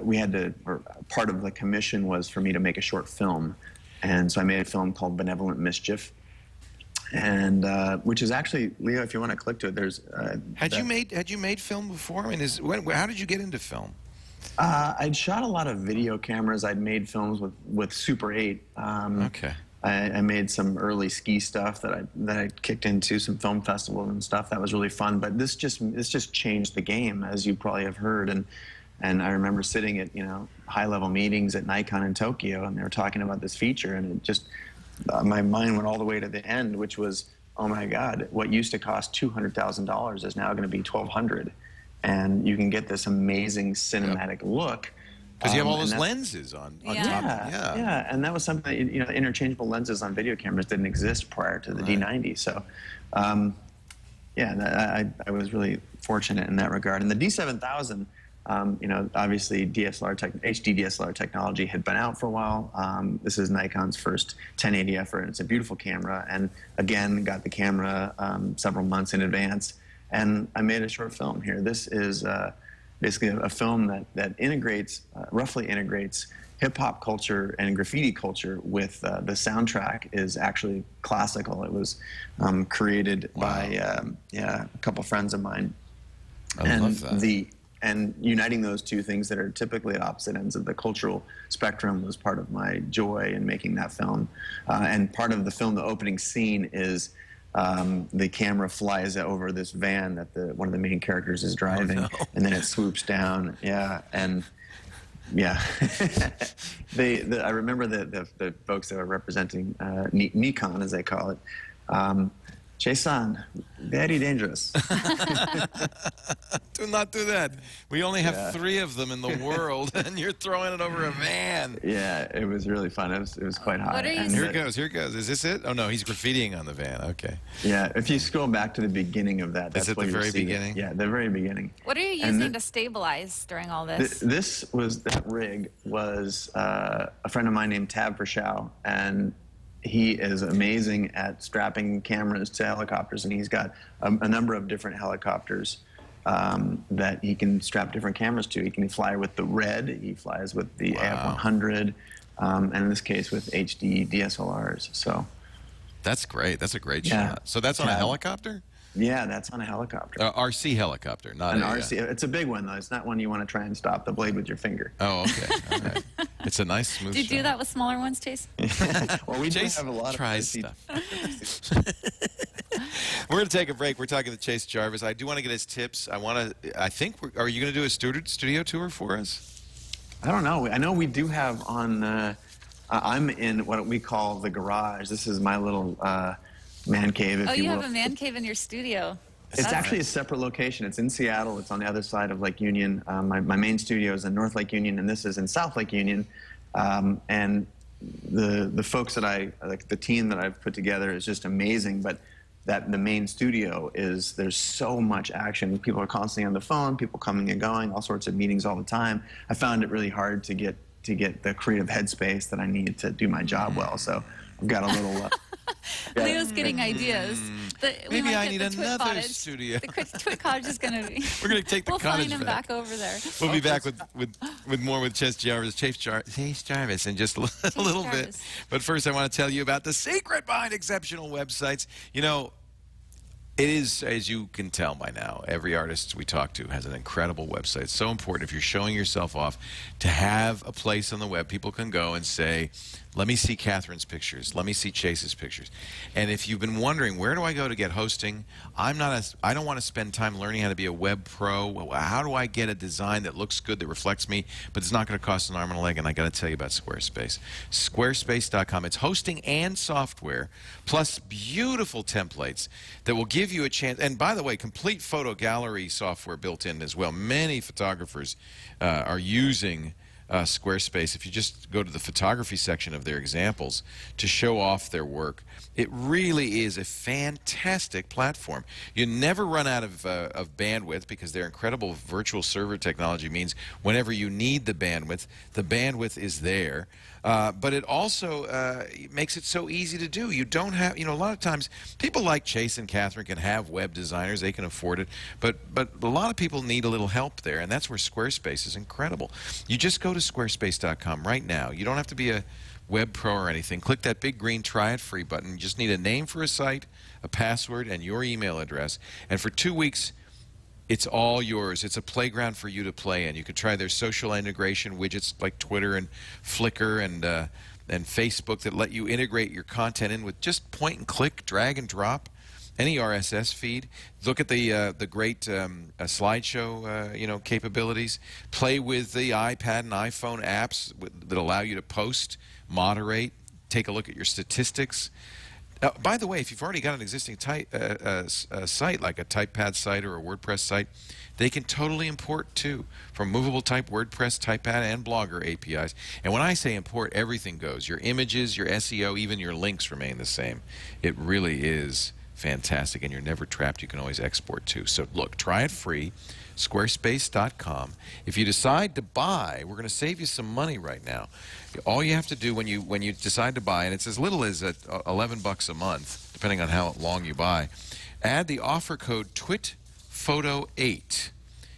we had to, or part of the commission was for me to make a short film. And so I made a film called Benevolent Mischief, and which is actually, Leo, if you want to click to it, there's. Had you made film before? I mean, how did you get into film? I'd shot a lot of video cameras. I'd made films with Super 8. Okay. I made some early ski stuff that I kicked into some film festivals and stuff. That was really fun. But this just changed the game, as you probably have heard. And I remember sitting at high-level meetings at Nikon in Tokyo, and they were talking about this feature, and it just. My mind went all the way to the end, which was, oh my God, what used to cost $200,000 is now going to be $1,200, and you can get this amazing cinematic look. Because you have all those lenses on top. Yeah, and that was something, interchangeable lenses on video cameras didn't exist prior to the D90. So, I was really fortunate in that regard. And the D7000, obviously HD DSLR technology had been out for a while. This is Nikon's first 1080 effort. It's a beautiful camera, and again, got the camera several months in advance, and I made a short film here. This is basically a film that roughly integrates hip-hop culture and graffiti culture with the soundtrack is actually classical. It was created by a couple friends of mine. I love that. And uniting those two things that are typically at opposite ends of the cultural spectrum was part of my joy in making that film. And part of the film, the opening scene, is the camera flies over this van that one of the main characters is driving, and then it swoops down. I remember the folks that were representing Nikon, as they call it. Jason, very dangerous. Do not do that. We only have 3 of them in the world, and you're throwing it over a van. Yeah, it was really fun. It was quite high. What are you Here it goes. Is this it? Oh, no, he's graffitiing on the van. Okay. Yeah, if you scroll back to the beginning of that, that's Is it what the you'll very see. beginning? Yeah, the very beginning. What are you using to stabilize during all this? That rig was a friend of mine named Tab Verschow, and he is amazing at strapping cameras to helicopters, and he's got a number of different helicopters that he can strap different cameras to. He can fly with the Red, he flies with the AF-100, and in this case with HD DSLRs. So that's great. That's a great shot. So that's on a helicopter? Yeah, that's on a helicopter. RC helicopter, not an a... RC. It's a big one, though. It's not one you want to try and stop the blade with your finger. Oh, okay. All right. It's a nice, smooth Do you do that with smaller ones, Chase? Well, we Chase have a lot of stuff. We're going to take a break. We're talking to Chase Jarvis. I do want to get his tips. I think, are you going to do a studio tour for us? I don't know. I know we do have on... I'm in what we call the garage. This is my little... man cave, if you will. Oh, you have a man cave in your studio. It's actually a separate location. It's in Seattle. It's on the other side of Lake Union. My main studio is in North Lake Union, and this is in South Lake Union. And the folks that the team that I've put together is just amazing. But the main studio is, there's so much action. People are constantly on the phone. People coming and going. All sorts of meetings all the time. I found it really hard to get the creative headspace that I need to do my job well. So I've got a little. Leo's getting ideas. Maybe I need another studio. The TWiT cottage is going to be... We're going to take the cottage find him back over there. We'll be back with more with Chase Jarvis in just a little bit. But first, I want to tell you about the secret behind exceptional websites. You know, it is, as you can tell by now, every artist we talk to has an incredible website. It's so important, if you're showing yourself off, to have a place on the web people can go and say, let me see Catherine's pictures. Let me see Chase's pictures. And if you've been wondering, where do I go to get hosting? I don't want to spend time learning how to be a web pro. How do I get a design that looks good, that reflects me, but it's not going to cost an arm and a leg? And I got to tell you about Squarespace. Squarespace.com. It's hosting and software, plus beautiful templates that will give you a chance. And by the way, complete photo gallery software built in as well. Many photographers are using Squarespace. If you just go to the photography section of their examples to show off their work, it really is a fantastic platform. You never run out of bandwidth, because their incredible virtual server technology means whenever you need the bandwidth is there. But it also makes it so easy to do. You don't have, a lot of times people like Chase and Catherine can have web designers, they can afford it, but a lot of people need a little help there, and that's where Squarespace is incredible. You just go to squarespace.com right now. You don't have to be a web pro or anything. Click that big green try it free button. You just need a name for a site, a password, and your email address. And for 2 weeks, it's all yours. It's a playground for you to play in. You can try their social integration widgets like Twitter and Flickr and Facebook that let you integrate your content in with just point and click, drag and drop, any RSS feed. Look at the great slideshow capabilities. Play with the iPad and iPhone apps that allow you to post, moderate, take a look at your statistics. By the way, if you've already got an existing site like a TypePad site or a WordPress site, they can totally import too from movable type, WordPress, TypePad, and Blogger APIs. And when I say import, everything goes. Your images, your SEO, even your links remain the same. It really is fantastic, and you're never trapped. You can always export too. So look, try it free. Squarespace.com. If you decide to buy, we're going to save you some money right now. All you have to do when you decide to buy, and it's as little as $11 a month, depending on how long you buy, add the offer code TWiTPhoto8,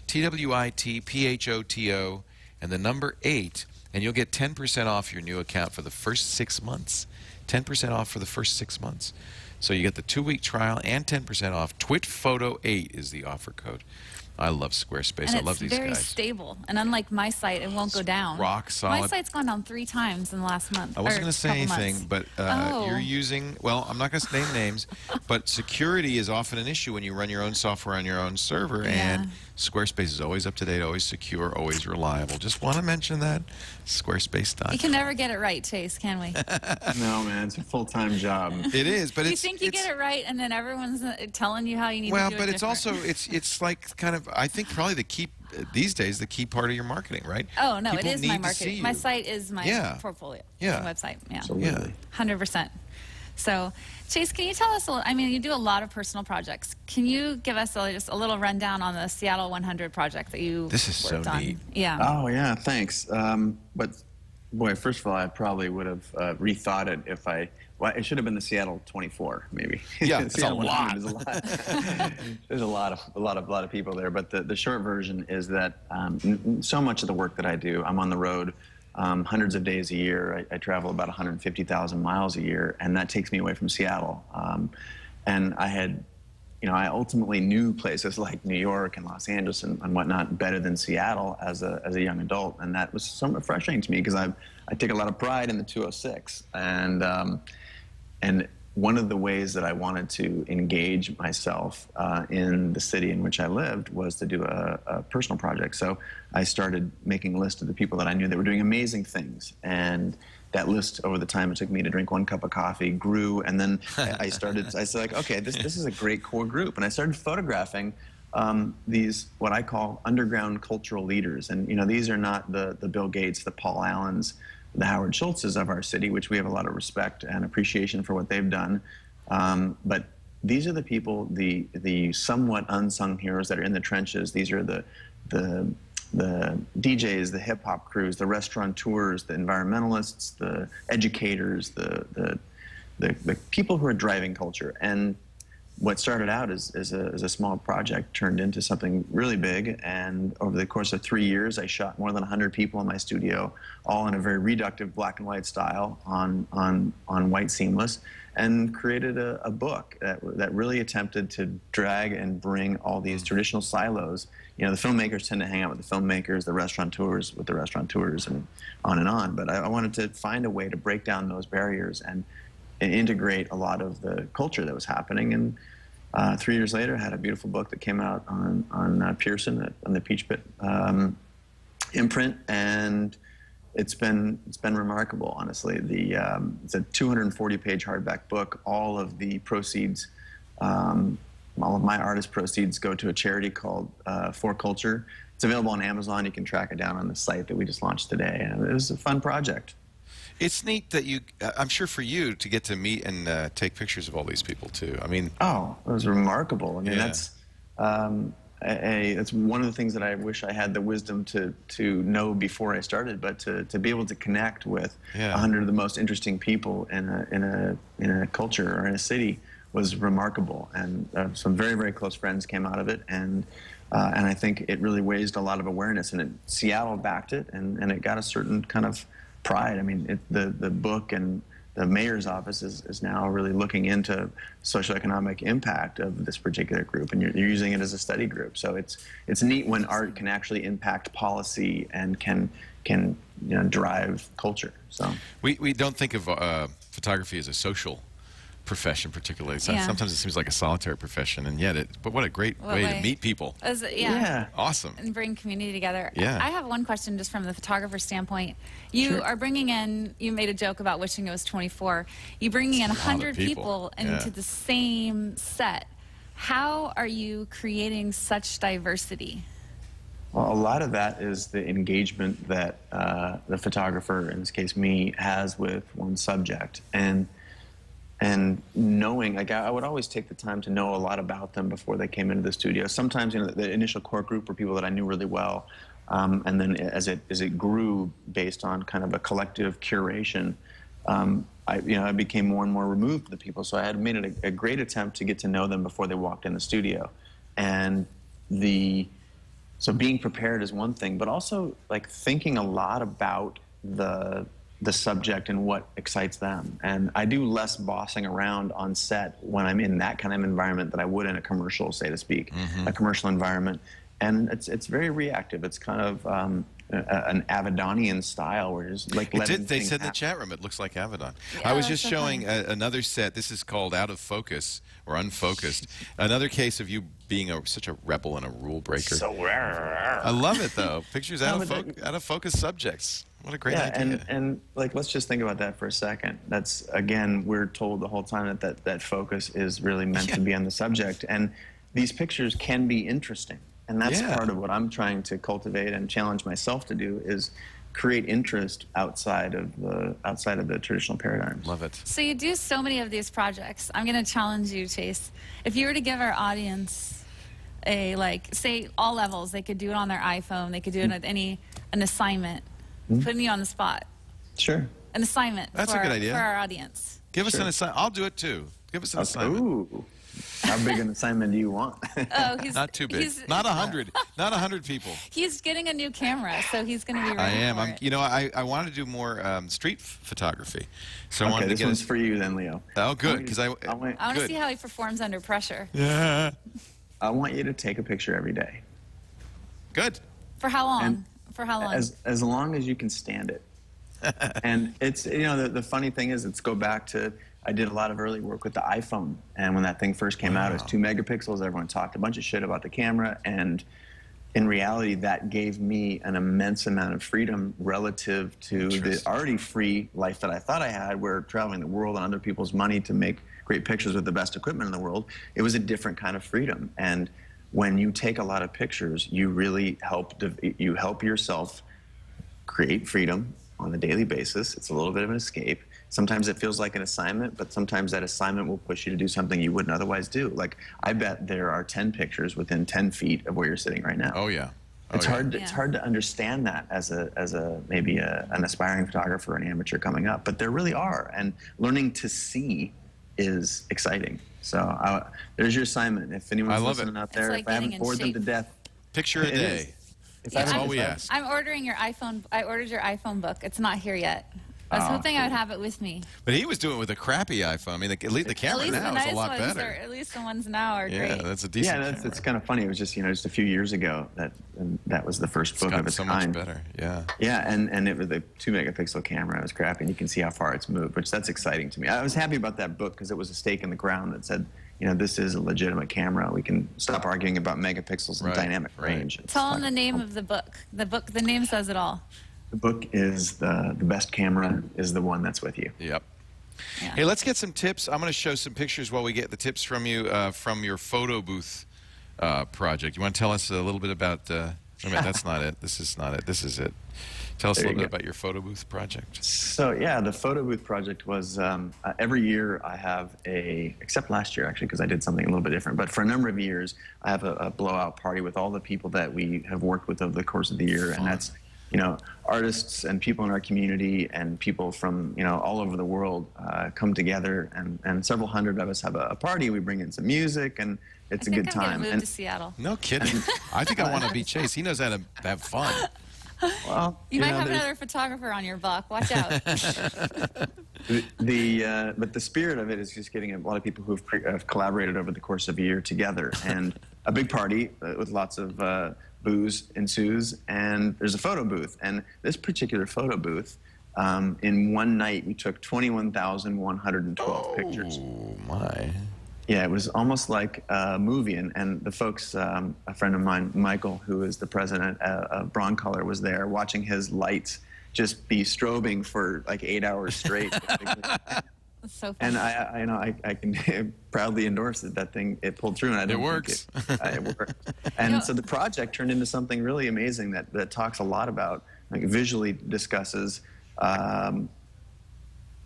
TWiTPhoto, and the number 8, and you'll get 10% off your new account for the first 6 months. 10% off for the first 6 months. So you get the 2-week trial and 10% off. TWiTPhoto8 is the offer code. I love Squarespace. And I love these guys. it's very stable. And unlike my site, it won't go down. Rock solid. My site's gone down 3 times in the last month. I wasn't going to say anything, but you're using, well, I'm not going to name names, but security is often an issue when you run your own software on your own server, and Squarespace is always up to date, always secure, always reliable. Just want to mention that. Squarespace.com. You can never get it right, Chase, can we? No, man, it's a full-time job. It is, but you think you get it right, and then everyone's telling you how you need to do it Well, but it's different. also, it's like kind of, I think probably the key, these days, the key part of your marketing, right? Oh, no, People it is need my to see marketing. you. My site is my portfolio. Yeah. My website, yeah. Absolutely. 100%. So, Chase, can you tell us, I mean, you do a lot of personal projects. Can you give us just a little rundown on the Seattle 100 project that you This is worked so on? neat. Yeah. Oh, yeah, thanks. But, boy, first of all, I probably would have rethought it if I Well, it should have been the Seattle 24, maybe. Yeah, it's a lot. There's a lot of people there. But the short version is that so much of the work that I do, I'm on the road hundreds of days a year. I travel about 150,000 miles a year, and that takes me away from Seattle. And I had, I ultimately knew places like New York and Los Angeles and whatnot better than Seattle as a young adult, and that was somewhat frustrating to me because I take a lot of pride in the 206, and one of the ways that I wanted to engage myself in the city in which I lived was to do a personal project. So I started making a list of the people that I knew that were doing amazing things, and that list over the time it took me to drink 1 cup of coffee grew, and then I said like, okay, this is a great core group, and I started photographing these what I call underground cultural leaders, and these are not the Bill Gates, the Paul Allens, the Howard Schultzes of our city, which we have a lot of respect and appreciation for what they've done, but these are the people, the somewhat unsung heroes that are in the trenches. These are the DJs, the hip-hop crews, the restaurateurs, the environmentalists, the educators, the people who are driving culture. And what started out as a small project turned into something really big, and over the course of 3 years I shot more than 100 people in my studio, all in a very reductive black and white style on white seamless, and created a book that really attempted to drag and bring all these traditional silos. The filmmakers tend to hang out with the filmmakers, the restaurateurs with the restaurateurs, and on. But I wanted to find a way to break down those barriers and integrate a lot of the culture that was happening. And 3 years later, I had a beautiful book that came out on Pearson on the Peach Pit imprint, and it's been remarkable, honestly. It's a 240-page hardback book. All of the proceeds, all of my artist proceeds, go to a charity called For Culture. It's available on Amazon. You can track it down on the site that we just launched today. And it was a fun project. It's neat that I'm sure for you to get to meet and take pictures of all these people too. I mean, oh, it was remarkable. I mean, yeah. That's one of the things that I wish I had the wisdom to know before I started, but to be able to connect with 100 of the most interesting people in a culture or in a city was remarkable. And some very, very close friends came out of it, and I think it really raised a lot of awareness. And Seattle backed it, and it got a certain kind of pride. I mean, the book and the mayor's office is now really looking into socioeconomic impact of this particular group, and you're using it as a study group. So it's neat when art can actually impact policy and can drive culture. So we don't think of photography as a social profession particularly. Sometimes it seems like a solitary profession, and yet but what a great way to meet people. Awesome. And bring community together. Yeah. I have one question just from the photographer standpoint. You are bringing in, you made a joke about wishing it was 24. You're bringing in 100 people into the same set. How are you creating such diversity? Well, a lot of that is the engagement that the photographer, in this case me, has with one subject. And knowing, like, I would always take the time to know a lot about them before they came into the studio. Sometimes, the initial core group were people that I knew really well, and then as it grew based on kind of a collective curation, I became more and more removed from the people. So I had made it a great attempt to get to know them before they walked in the studio, and so being prepared is one thing, but also like thinking a lot about the subject and what excites them. And I do less bossing around on set when I'm in that kind of environment than I would in a commercial, so to speak, a commercial environment. And it's very reactive. It's kind of an Avedonian style, where it's like they said in the chat room it looks like Avedon. Yeah, I was just showing another set. This is called Out of Focus or Unfocused. Another case of you being such a rebel and a rule breaker. So rare. I love it though. Pictures out of focus subjects. What a great idea. And like, let's just think about that for a second. That's, again, we're told the whole time that focus is really meant to be on the subject. And these pictures can be interesting. And that's part of what I'm trying to cultivate and challenge myself to do, is create interest outside of the traditional paradigms. Love it. So you do so many of these projects. I'm going to challenge you, Chase. If you were to give our audience say all levels, they could do it on their iPhone, they could do it with an assignment. Putting you on the spot. Sure. An assignment That's a good idea. for our audience. Give us an assignment. I'll do it too. Give us an assignment. Ooh. How big an assignment do you want? Oh, he's not too big. Not 100. Not 100 people. He's getting a new camera, so he's going to be ready. I am. For it. You know, I want to do more street photography. So I okay, wanted to this get one's for you then, Leo. Oh, good, because I want to see how he performs under pressure. Yeah. I want you to take a picture every day. Good. For how long? And for how long? As long as you can stand it. And it's, you know, the funny thing is, it's go back to, I did a lot of early work with the iPhone, and when that thing first came out, it was 2 megapixels. Everyone talked a bunch of shit about the camera, and in reality, that gave me an immense amount of freedom relative to the already free life that I thought I had, where traveling the world on other people's money to make great pictures with the best equipment in the world. It was a different kind of freedom. And when you take a lot of pictures, you really help yourself create freedom on a daily basis. It's a little bit of an escape. Sometimes it feels like an assignment, but sometimes that assignment will push you to do something you wouldn't otherwise do. Like, I bet there are 10 pictures within 10 feet of where you're sitting right now. Oh, yeah. It's hard to understand that as maybe an aspiring photographer or an amateur coming up, but there really are. And learning to see is exciting. So there's your assignment. If anyone's listening out there, if I haven't bored them to death, picture a day. That's all we ask. I'm ordering your iPhone. I ordered your iPhone book. It's not here yet. I was hoping I would have it with me. But he was doing it with a crappy iPhone. I mean, at least the camera now is a lot better. At least the ones now are great. Yeah, that's a decent camera. It's kind of funny. It was just, just a few years ago that was the first book of its kind. It's much better, yeah. Yeah, and it was a 2 megapixel camera. It was crappy, and you can see how far it's moved, which that's exciting to me. I was happy about that book because it was a stake in the ground that said, this is a legitimate camera. We can stop arguing about megapixels and dynamic range. Tell them the name of the book. The name says it all. The book is the best camera is the one that's with you. Yep. Yeah. Hey, let's get some tips. I'm going to show some pictures while we get the tips from you from your photo booth project. You want to tell us a little bit about? That's not it. This is not it. This is it. Tell us a little bit about your photo booth project. So yeah, the photo booth project was every year I have except last year actually, because I did something a little bit different. But for a number of years, I have a blowout party with all the people that we have worked with over the course of the year, and that's artists and people in our community and people from all over the world come together, and several hundred of us have a party. We bring in some music, and it's a good time. I'm gonna move to Seattle. No kidding. I think I want to be Chase. He knows how to have fun. Well, you might have another photographer on your block. Watch out. But the spirit of it is just getting a lot of people who've collaborated over the course of a year together, and a big party with lots of booze ensues, and there's a photo booth. And this particular photo booth, in one night, we took 21,112 pictures. Oh, my. Yeah, it was almost like a movie. And the folks, a friend of mine, Michael, who is the president of Broncolor, was there watching his lights just be strobing for like 8 hours straight. That's so funny. And I can proudly endorse that thing. It pulled through, and I don't works. It worked. And so the project turned into something really amazing that talks a lot about, visually discusses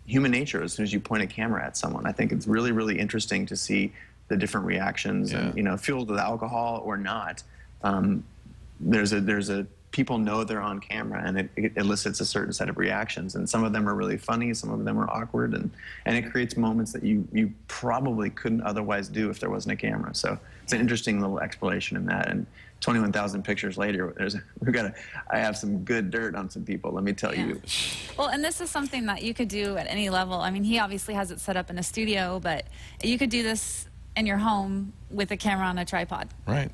human nature as soon as you point a camera at someone. I think it's really, really interesting to see the different reactions, and fueled with alcohol or not. There's a people know they're on camera, and it elicits a certain set of reactions, and some of them are really funny, some of them are awkward, and it creates moments that you probably couldn't otherwise do if there wasn't a camera. So it's an interesting little exploration in that. And 21,000 pictures later, I have some good dirt on some people, let me tell you. Well, and this is something that you could do at any level. I mean, he obviously has it set up in a studio, but you could do this in your home with a camera on a tripod. Right.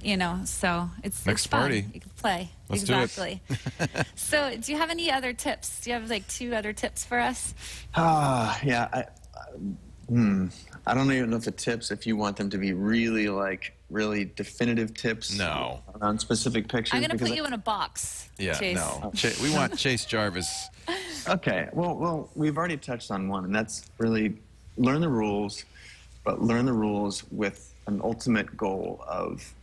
So it's next fun. party. You can play. Let's exactly. do it. So do you have any other tips? Do you have like 2 other tips for us? Yeah. I don't even know if the tips, if you want them to be really definitive tips. No. On specific pictures. I'm going to put you in a box, Yeah, Chase. no. We want Chase Jarvis. Okay. Well, we've already touched on one, and that's really learn the rules, but learn the rules with an ultimate goal of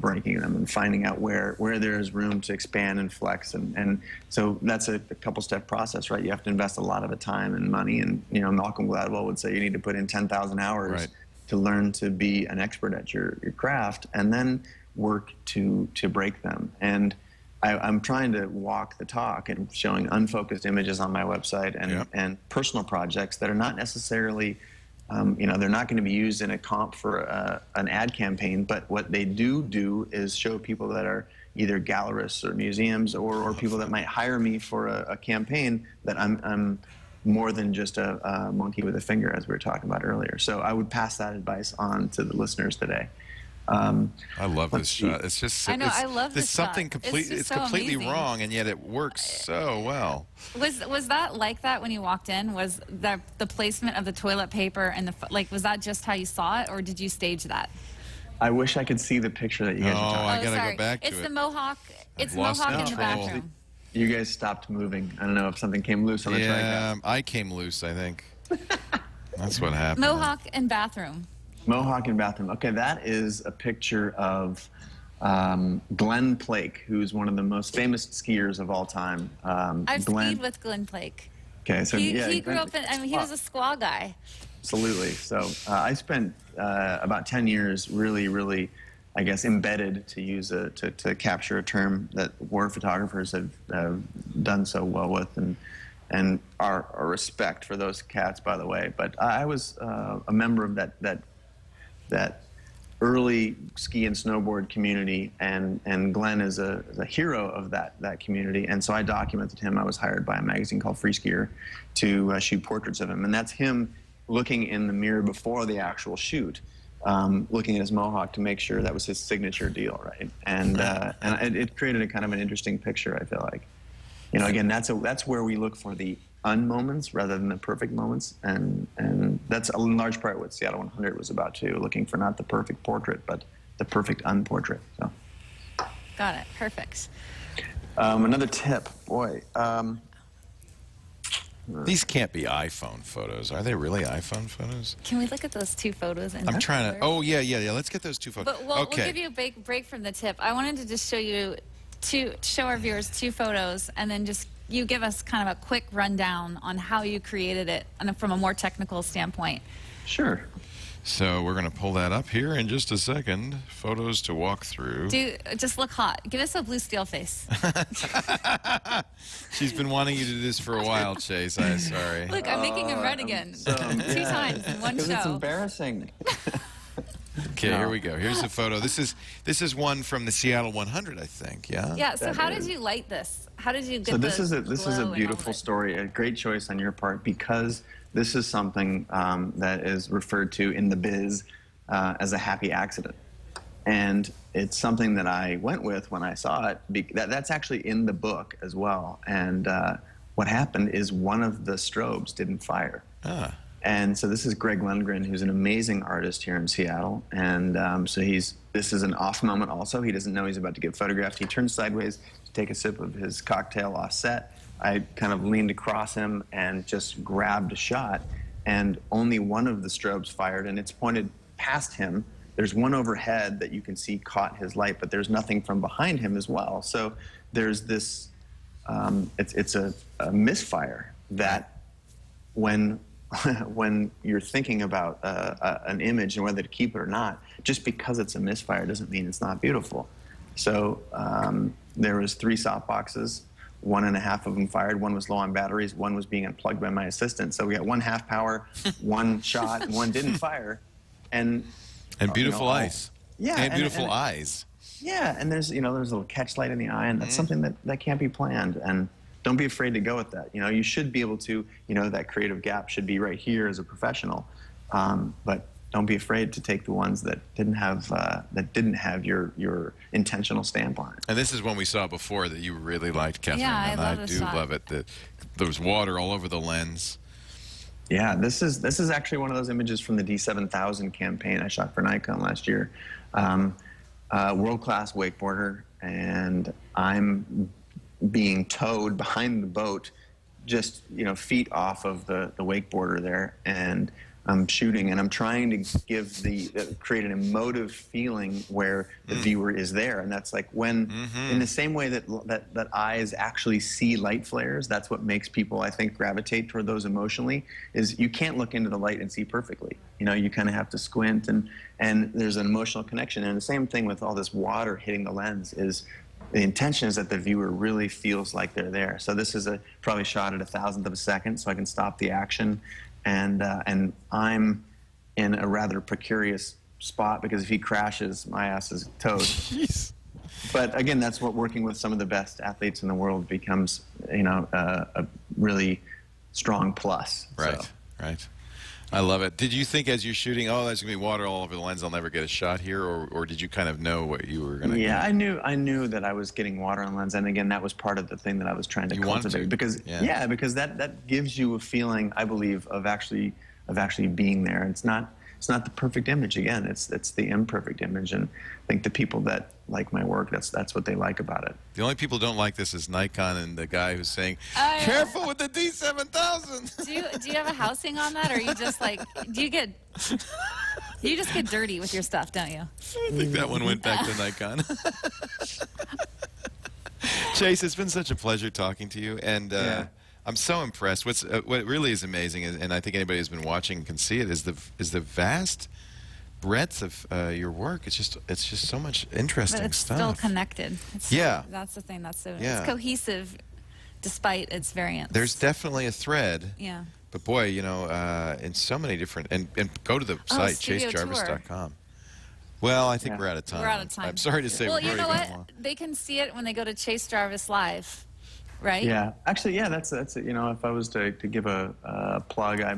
breaking them and finding out where there's room to expand and flex. And so that's a couple-step process, right? You have to invest a lot of the time and money. And, Malcolm Gladwell would say you need to put in 10,000 hours to learn to be an expert at your craft, and then work to break them. And I'm trying to walk the talk and showing unfocused images on my website and personal projects that are not necessarily, you know, they're not going to be used in a comp for an ad campaign, but what they do is show people that are either gallerists or museums or people that might hire me for a campaign that I'm more than just a monkey with a finger, as we were talking about earlier. So I would pass that advice on to the listeners today. I love this shot. It's just, I know, I love this shot. Something it's so completely amazing. wrong, and yet it works so well. Was that like that when you walked in? Was the placement of the toilet paper and the like? Was that just how you saw it, or did you stage that? I wish I could see the picture that you guys are talking about. I gotta go back to it's it. the mohawk. It's lost mohawk in the control. bathroom. You guys stopped moving. I don't know if something came loose on the tripod. I came loose, I think. That's what happened. Mohawk and bathroom. Mohawk and bathroom. Okay, that is a picture of Glenn Plake, who's one of the most famous skiers of all time. I've skied with Glenn Plake. Okay, so he grew up in, I mean, he was a squaw guy. Absolutely. So I spent about 10 years really, I guess, embedded, to use to capture a term that war photographers have done so well with, and our respect for those cats, by the way. But I was a member of that early ski and snowboard community, and Glenn is a hero of that community, and so I documented him. I was hired by a magazine called Free Skier to shoot portraits of him, and that's him looking in the mirror before the actual shoot, looking at his mohawk to make sure that was his signature deal, right? And it created a kind of an interesting picture, I feel like. You know, again, that's where we look for the unmoments rather than the perfect moments, and that's in large part what Seattle 100 was about too, looking for not the perfect portrait, but the perfect unportrait. So. Got it. Perfect. Another tip, boy. These can't be iPhone photos. Are they really iPhone photos? Can we look at those two photos? I'm trying to. Oh yeah. Let's get those two photos. But we'll give you a break from the tip. I wanted to just show our viewers two photos, and then just you give us kind of a quick rundown on how you created it from a more technical standpoint. Sure. So we're going to pull that up here in just a second. Photos to walk through. Just look hot. Give us a blue steel face. She's been wanting you to do this for a while, Chase. I'm sorry. Look, I'm making him red again. Two times in one show. It's embarrassing. Okay, here we go. Here's the photo. This is one from the Seattle 100, I think. Yeah. Yeah. So how did you light this? How did you get? So this is a beautiful story, a great choice on your part, because this is something that is referred to in the biz as a happy accident, and it's something that I went with when I saw it. That's actually in the book as well. And what happened is one of the strobes didn't fire. And so this is Greg Lundgren, who's an amazing artist here in Seattle. And so this is an off moment also. He doesn't know he's about to get photographed. He turns sideways to take a sip of his cocktail off set. I kind of leaned across him and just grabbed a shot. And only one of the strobes fired, and it's pointed past him. There's one overhead that you can see caught his light, but there's nothing from behind him as well. So there's this, it's a misfire that when you're thinking about an image and whether to keep it or not, just because it's a misfire doesn't mean it's not beautiful. So there was 3 softboxes, 1.5 of them fired, one was low on batteries, one was being unplugged by my assistant. So we got 1 half power, 1 shot, and 1 didn't fire. And beautiful eyes. Yeah. And beautiful eyes. Yeah, and there's a little catch light in the eye, and that's something that can't be planned. And don't be afraid to go with that. You should be able to, that creative gap should be right here as a professional. But don't be afraid to take the ones that didn't have your intentional stamp on it. And this is one we saw before that you really liked, Catherine. Yeah, and I do love it. That there was water all over the lens. Yeah, this is actually one of those images from the D7000 campaign I shot for Nikon last year. World-class wakeboarder, and I'm being towed behind the boat, just feet off of the wakeboarder there, and I'm shooting, and I'm trying to create an emotive feeling where the viewer is there, and that's like when, in the same way that eyes actually see light flares, that's what makes people, I think, gravitate toward those emotionally. Is you can't look into the light and see perfectly. You kind of have to squint, and there's an emotional connection. And the same thing with all this water hitting the lens is the intention is that the viewer really feels like they're there. So this is probably shot at 1,000th of a second, so I can stop the action, and I'm in a rather precarious spot because if he crashes, my ass is toast. Jeez. But again, that's what working with some of the best athletes in the world becomes, you know, a really strong plus. Right, so. right. I love it. Did you think as you're shooting, oh, there's going to be water all over the lens, I'll never get a shot here, or did you kind of know what you were going to do? Yeah, I knew that I was getting water on the lens, and again, that was part of the thing that I was trying to cultivate. Because because that gives you a feeling, I believe, of actually being there. It's not the perfect image. Again, it's the imperfect image, and I think the people that like my work, that's what they like about it. The only people who don't like this is Nikon and the guy who's saying, "Careful with the D7000." Do you have a housing on that, or are you just like you just get dirty with your stuff, don't you? I think that one went back to Nikon. Chase, it's been such a pleasure talking to you, and I'm so impressed. What really is amazing, is, and I think anybody who's been watching can see it, is the vast breadth of your work. It's just so much interesting but it's stuff. Still connected. That's the thing. That's so it's cohesive, despite its variance. There's definitely a thread. Yeah. But boy, you know, in so many different and go to the site chasejarvis.com. Well, I think we're out of time. We're out of time. I'm sorry to say. Well, you know what? They can see it when they go to Chase Jarvis Live. Right? Yeah, actually, yeah, that's it. You know, if I was to give a plug, I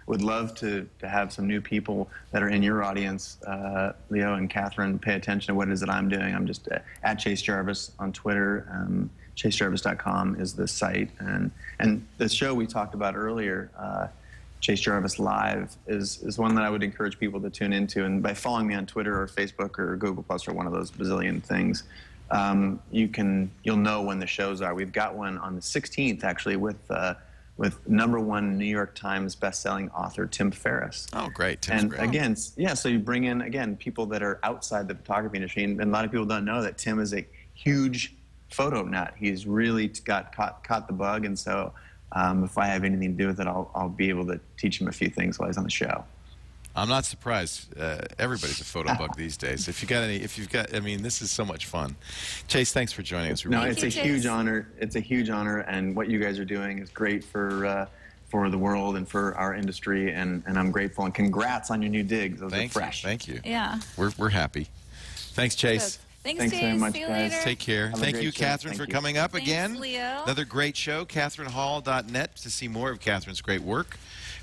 would love to have some new people that are in your audience, Leo and Catherine, pay attention to what it is that I'm doing. I'm just at Chase Jarvis on Twitter. ChaseJarvis.com is the site, and the show we talked about earlier, Chase Jarvis Live, is one that I would encourage people to tune into. And by following me on Twitter or Facebook or Google Plus or one of those bazillion things, you'll know when the shows are. We've got one on the 16th, actually, with #1 New York Times bestselling author Tim Ferriss. Oh, great! Tim's great. Again, so you bring in people that are outside the photography industry, and a lot of people don't know that Tim is a huge photo nut. He's really caught the bug, and so if I have anything to do with it, I'll be able to teach him a few things while he's on the show. I'm not surprised. Everybody's a photo bug these days. I mean, this is so much fun. Chase, thanks for joining us. No, it's a huge honor. It's a huge honor, and what you guys are doing is great for the world and for our industry, and I'm grateful. And congrats on your new digs. Those are fresh. Thank you. Yeah. We're happy. Thanks, Chase. Thanks Chase. very much, See you guys. later. Take care. Thank you, Catherine, for coming up again. Leo. Another great show. CatherineHall.net to see more of Catherine's great work.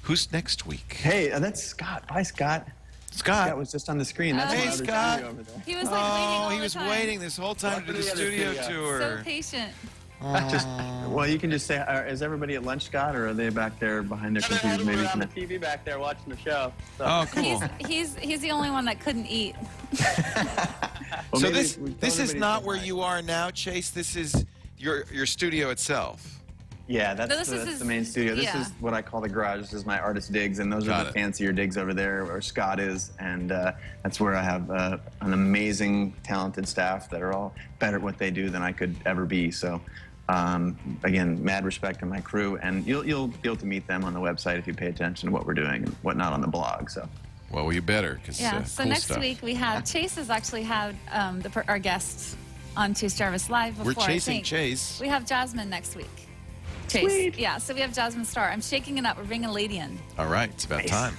Who's next week? Hey, that's Scott. Bye, Scott. Scott was just on the screen. That's hey, Scott. Over there. He was like waiting all he the was time. waiting this whole time to do the studio tour. So patient. Well, you can just say, is everybody at lunch, Scott, or are they back there behind their computers? Maybe on the TV back there watching the show. So. Oh, cool. He's the only one that couldn't eat. Well, so this is not where you are now, Chase. This is your studio itself. Yeah, that's the main studio. This is what I call the garage. This is my artist digs, and those are the fancier digs over there where Scott is, and that's where I have an amazing, talented staff that are all better at what they do than I could ever be. So, again, mad respect to my crew, and you'll be able to meet them on the website if you pay attention to what we're doing and whatnot on the blog. So. Well, you better, because so cool next stuff. week we have Chase has actually had our guests on Chase Jarvis Live before. We're chasing I think. Chase. We have Jasmine next week. Chase. Sweet. Yeah, so we have Jasmine Starr. I'm shaking it up. We're bringing a lady in. All right, it's about time.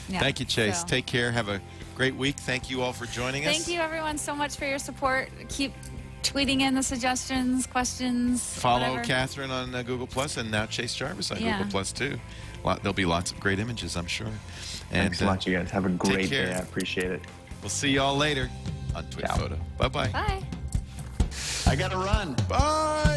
Yeah, Thank you, Chase. so. Take care. Have a great week. Thank you all for joining us. Thank you, everyone, so much for your support. Keep tweeting in the suggestions, questions. Follow whatever. Catherine on Google Plus, and now Chase Jarvis on Google Plus too. There'll be lots of great images, I'm sure. And, thanks a lot, you guys. Have a great care. day. I appreciate it. We'll see you all later on TWiT Photo. Bye-bye. Bye. I got to run. Bye.